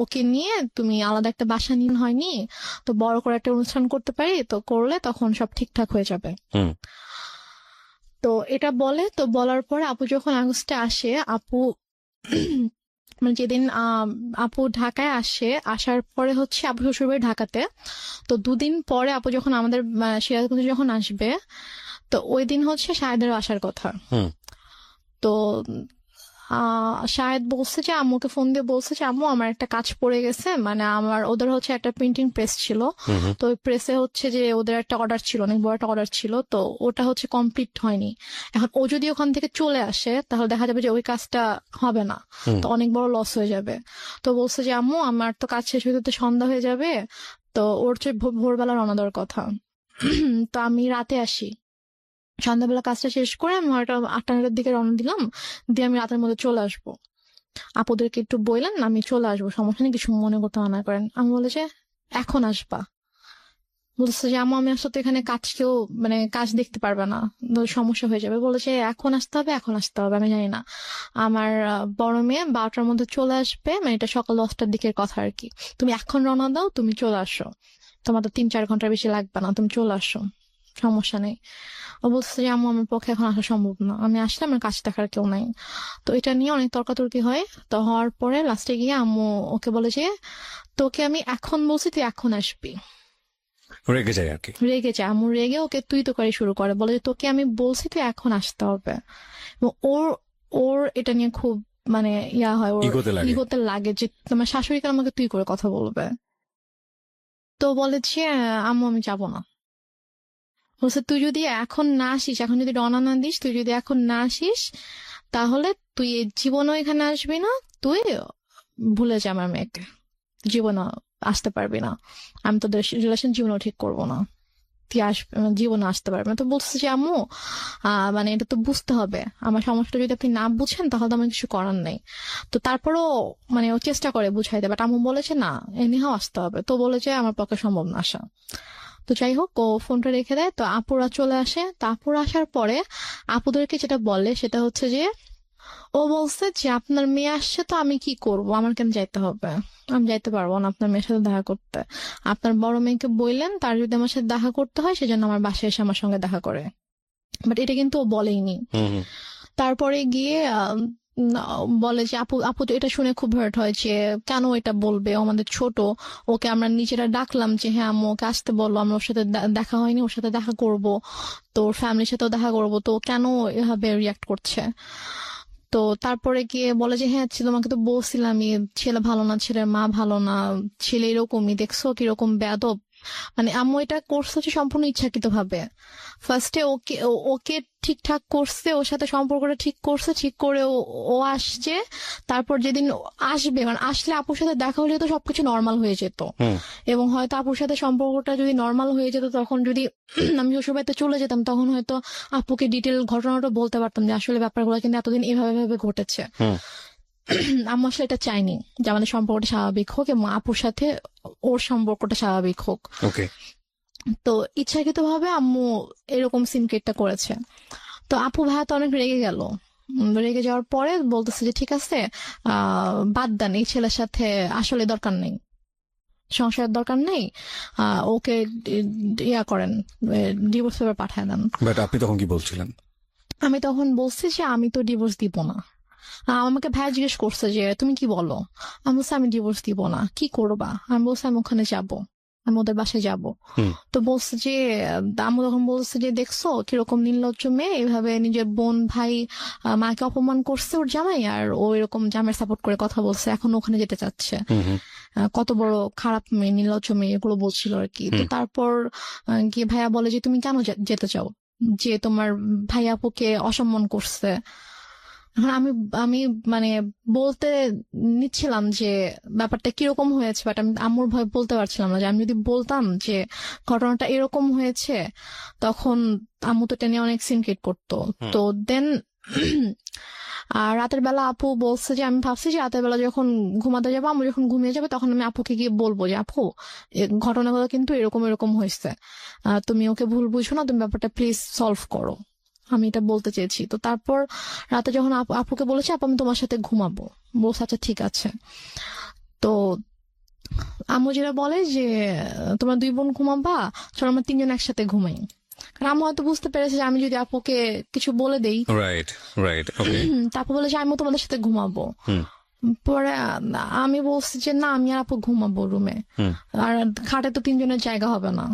ওকে নিয়ে তুমি আলাদা একটা বাসা নিন, হয়নি তো বড় করে একটা অনুষ্ঠান করতে পারি, তো করলে তখন সব ঠিকঠাক হয়ে যাবে। তো এটা বলে, তো বলার পরে আপু যখন আগস্টে আসে, আপু মানে যেদিন আপু ঢাকায় আসে, আসার পরে হচ্ছে আপু শ্বশুরবাড়ি ঢাকাতে, তো দুদিন পরে আপু যখন আমাদের সিরাজগঞ্জে যখন আসবে, তো ওই দিন হচ্ছে শাহেদেরও আসার কথা। তো শাহেদ বলছে যে আম্মুকে ফোন দিয়ে বলছে যে আম্মু আমার একটা কাজ পড়ে গেছে, মানে আমার ওদের হচ্ছে একটা প্রিন্টিং প্রেস ছিল, তো ওই প্রেসে হচ্ছে যে ওদের একটা অর্ডার ছিল, অনেক বড় একটা অর্ডার ছিল, তো ওটা হচ্ছে কমপ্লিট হয়নি। এখন ও যদি ওখান থেকে চলে আসে তাহলে দেখা যাবে যে ওই কাজটা হবে না, তো অনেক বড় লস হয়ে যাবে। তো বলছে যে আম্মু আমার তো কাজ শেষ হতে সন্ধ্যা হয়ে যাবে, তো ওর হচ্ছে ভোরবেলা রওনা দেওয়ার কথা, তো আমি রাতে আসি। সন্ধ্যাবেলা কাজটা শেষ করে আমি হয়তো 8টা-9টার দিকে রওনা দিলাম, দিয়ে আমি রাতের মধ্যে চলে আসবো। আপুদেরকে একটু বললেন আমি চলে আসবো, সমস্যা নেই, কিছু মনে করতে মানা করেন। আমি বলে যে এখন আসবা? বলছে যে আম্মু আমি আসলে তো এখানে কেউ মানে কাজ দেখতে পারবে না, তো সমস্যা হয়ে যাবে। বলেছে এখন আসতে হবে, এখন আসতে হবে। আমি জানি না, আমার বড় মেয়ে 12টার মধ্যে চলে আসবে, মানে এটা সকাল 10টার দিকের কথা আর কি। তুমি এখন রওনা দাও, তুমি চলে আসো, তোমার তো 3-4 ঘন্টার বেশি লাগবে না, তুমি চলে আসো, সমস্যা নেই। ও বলছে যে আম্মু আমার পক্ষে এখন আসা সম্ভব না, আমি আসলে আমার কাজ দেখার কেউ নাই। তো এটা নিয়ে অনেক তর্কাতর্কি হয়। তো হওয়ার পরে লাস্টে গিয়ে আম্মু ওকে বলে যে তোকে আমি এখন বলছি, তুই এখন আসবি। রেগে যায় আর কি। রেগে যায়, আম্মু রেগে ওকে তুই তো করে শুরু করে, বলে যে তোকে আমি বলছি তুই এখন আসতে হবে। এবং ওর ওর এটা নিয়ে খুব মানে হয়, ওর ইগোতে লাগে। ইগোতে লাগে যে তোমার শাশুড়ি কেন আমাকে তুই করে কথা বলবে। তো বলে যে আম্মু আমি যাবো না। বলছে তুই যদি এখন না আসিস, এখন যদি রওনা না দিস, তুই যদি এখন না আসিস, তাহলে তুই এই জীবনও এখানে আসবি না, তুই ভুলে যা আমার মেয়েকে, জীবনও আসতে পারবি না, আমি তোদের রিলেশন জীবনও ঠিক করবো না, তুই আসবে জীবনে আসতে পারবে না। তো বলছে যে আম্মু মানে এটা তো বুঝতে হবে, আমার সমস্যাটা যদি আপনি না বুঝেন তাহলে তো আমার কিছু করার নেই। তো তারপরও মানে ও চেষ্টা করে বুঝাইতে, বাট আম্মু বলেছে না এনিহাও আসতে হবে। তো বলেছে আমার পক্ষে সম্ভব না আসা। তো যাই হোক ও ফোনটা রেখে দেয়। তো আপুরা চলে আসে। তো আপুরা আসার পরে আপুদেরকে যেটা বলে সেটা হচ্ছে যে ও বলছে যে আপনার মেয়ে আসছে, তো আমি কি করব, আমার কেন যাইতে হবে, আমি যাইতে পারবো না আপনার মেয়ের সাথে দেখা করতে। আপনার বড় মেয়েকে বললেন তার যদি আমার সাথে দেখা করতে হয় সেজন্য আমার বাসায় এসে আমার সঙ্গে দেখা করে, বাট এটা কিন্তু ও বলেইনি। তারপরে গিয়ে বলে যে আপু আপু তো এটা শুনে খুব হার্ট হয় যে কেন এটা বলবে, ও আমাদের ছোট, ওকে আমরা নিজেরা ডাকলাম যে হ্যাঁ আম্মু ওকে আসতে বললো, আমরা ওর সাথে দেখা হয়নি, ওর সাথে দেখা করব, তো ওর ফ্যামিলির সাথেও দেখা করব, তো কেন এভাবে রিয়াক্ট করছে। তো তারপরে গিয়ে বলে যে হ্যাঁ তোমাকে তো বলছিলামই ছেলে ভালো না, ছেলের মা ভালো না, ছেলে এরকমই, দেখছো কিরকম বেয়াদব। মানে আম্মু এটা করছে হচ্ছে সম্পূর্ণ ইচ্ছাকৃত ভাবে। ফার্স্টে ওকে ওকে ঠিকঠাক করছে, ওর সাথে সম্পর্কটা ঠিক করছে, ঠিক করে ও আসছে। তারপর যেদিন আসবে মানে আসলে আপুর সাথে দেখা হলে তো সবকিছু নর্মাল হয়ে যেত, এবং হয়তো আপুর সাথে সম্পর্কটা যদি নর্মাল হয়ে যেত, তখন যদি আমি শ্বশুরবাড়িতে চলে যেতাম তখন হয়তো আপুকে ডিটেল ঘটনাটা বলতে পারতাম যে আসলে ব্যাপারগুলো কিন্তু এতদিন এভাবে এভাবে ঘটেছে। আম্মু আসলে এটা চাইনি যে আমাদের সম্পর্কটা স্বাভাবিক হোক এবং আপুর সাথে ওর সম্পর্কটা স্বাভাবিক হোক। ওকে। তো ইচ্ছাকৃত ভাবে আম্মু এরকম সিনক্রেটটা করেছে। তো আপু ভাইয়া তো অনেক রেগে গেল। রেগে যাওয়ার পরে বলতেছে যে ঠিক আছে বাদ দেন, এই ছেলের সাথে আসলে দরকার নেই, সংসারের দরকার নেই, ওকে ইয়া করেন, ডিভোর্স পেপার পাঠায় দেন। বাট আপনি তখন কি বলছিলেন? আমি তখন বলছি যে আমি তো ডিভোর্স দিব না। আমাকে ভাইয়া জিজ্ঞেস করছে যে তুমি কি বলো, আমি বলছি আমি ডিভোর্স দিব না, কি করবা। আমি বলছি আমি ওখানে যাবো, আমি ওদের বাসায় যাব। তো বলছে যে আম্মু তখন বলছে যে দেখছো কিরকম নির্লজ্জ মেয়ে, এইভাবে নিজের বোন ভাই মাকে অপমান করছে ওর জামাই, আর ও এরকম জামাই সাপোর্ট করে কথা বলছে, এখন ওখানে যেতে চাচ্ছে, কত বড় খারাপ মেয়ে, নির্লজ্জ মেয়ে, এগুলো বলছিল আর কি। তো তারপর গিয়ে ভাইয়া বলে যে তুমি কেন যেতে চাও, যে তোমার ভাই আপুকে অসম্মান করছে। এখন আমি আমি মানে বলতে নিচ্ছিলাম যে ব্যাপারটা কিরকম হয়েছে, বাট আমি আম্মুর ভয় বলতে পারছিলাম না, যে আমি যদি বলতাম যে ঘটনাটা এরকম হয়েছে তখন আম্মু তো এটা নিয়ে অনেক সিনক্রেট করতো। তো দেন আর রাতের বেলা আপু বলছে যে আমি ভাবছি যে রাতের বেলা যখন ঘুমাতে যাবো, আম্মু যখন ঘুমিয়ে যাবে তখন আমি আপুকে গিয়ে বলবো যে আপু ঘটনাগুলো কিন্তু এরকম এরকম হয়েছে, তুমি ওকে ভুল বুঝো না, তুমি ব্যাপারটা প্লিজ সলভ করো, আমি এটা বলতে চেয়েছি। তো তারপর রাতে যখন আপুকে বলেছি আপু আমি তোমার সাথে ঘুমাবো, বলছে আচ্ছা ঠিক আছে। তো আম্মু যেটা বলে যে তোমরা 2 বোন ঘুমাবা, চলো আমরা 3 জন একসাথে ঘুমাই। কারণ আম্মু হয়তো বুঝতে পেরেছে যে আমি যদি আপুকে কিছু বলে দেই, রাইট রাইট। ওকে। তারপর বলে যে আমি তোমাদের সাথে ঘুমাবো। পরে আমি বলছি যে না আমি আর আপু ঘুমাবো রুমে, আর খাটে তো 3 জনের জায়গা হবে না।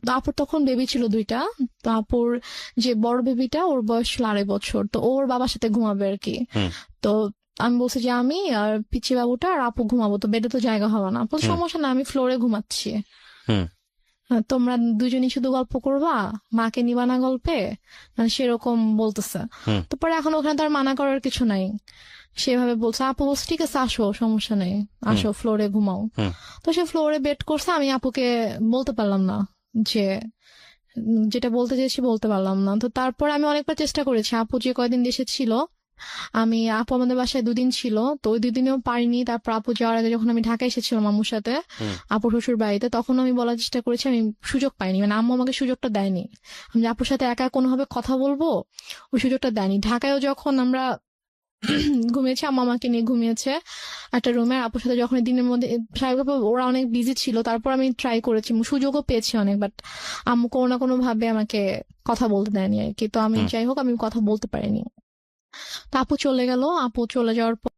তো আপুর তখন বেবি ছিল 2টা। তো আপুর যে বড় বেবিটা ওর বয়স ছিল 2.5 বছর, তো ওর বাবার সাথে ঘুমাবে আর কি। তো আমি বলছি যে আমি আর পিচি বাবুটা আর আপু ঘুমাবো, তো বেডে তো জায়গা হবে না। সমস্যা না, আমি ফ্লোরে ঘুমাচ্ছি, তোমরা 2জনই শুধু গল্প করবা, মাকে নিবা না গল্পে, মানে সেরকম বলতেছে। তো পরে এখন ওখানে তার মানা করার কিছু নাই, সেভাবে বলছে। আপু বলছে ঠিক আছে আসো, সমস্যা নেই, আসো ফ্লোরে ঘুমাও। তো সে ফ্লোরে বেড করছে, আমি আপুকে বলতে পারলাম না যে যেটা বলতে চেয়েছি বলতে পারলাম না। তো তারপর আমি অনেকবার চেষ্টা করেছি, আপু যে কয়দিন দেশে ছিল, আপু আমাদের বাসায় 2 দিন ছিল, তো ওই 2 দিনেও পারিনি। তারপর আপু যাওয়ার আগে যখন আমি ঢাকা এসেছিলাম আম্মুর সাথে, আপুর শ্বশুর বাড়িতে, তখন আমি বলার চেষ্টা করেছি, আমি সুযোগ পাইনি, মানে আম্মু আমাকে সুযোগটা দেয়নি। আমি যে আপুর সাথে একা কোনোভাবে কথা বলবো, ওই সুযোগটা দেয়নি। ঢাকায়ও যখন আমরা ঘুমিয়েছি, আম্মু আমাকে নিয়ে ঘুমিয়েছে একটা রুমে। আপুর সাথে যখন দিনের মধ্যে স্বাভাবিকভাবে ওরা অনেক বিজি ছিল, তারপর আমি ট্রাই করেছি, সুযোগও পেয়েছি অনেক, বাট আম্মু কোনো না কোনো ভাবে আমাকে কথা বলতে দেয়নি আর কি। তো আমি যাই হোক, আমি কথা বলতে পারিনি। তো আপু চলে গেল। আপু চলে যাওয়ার পর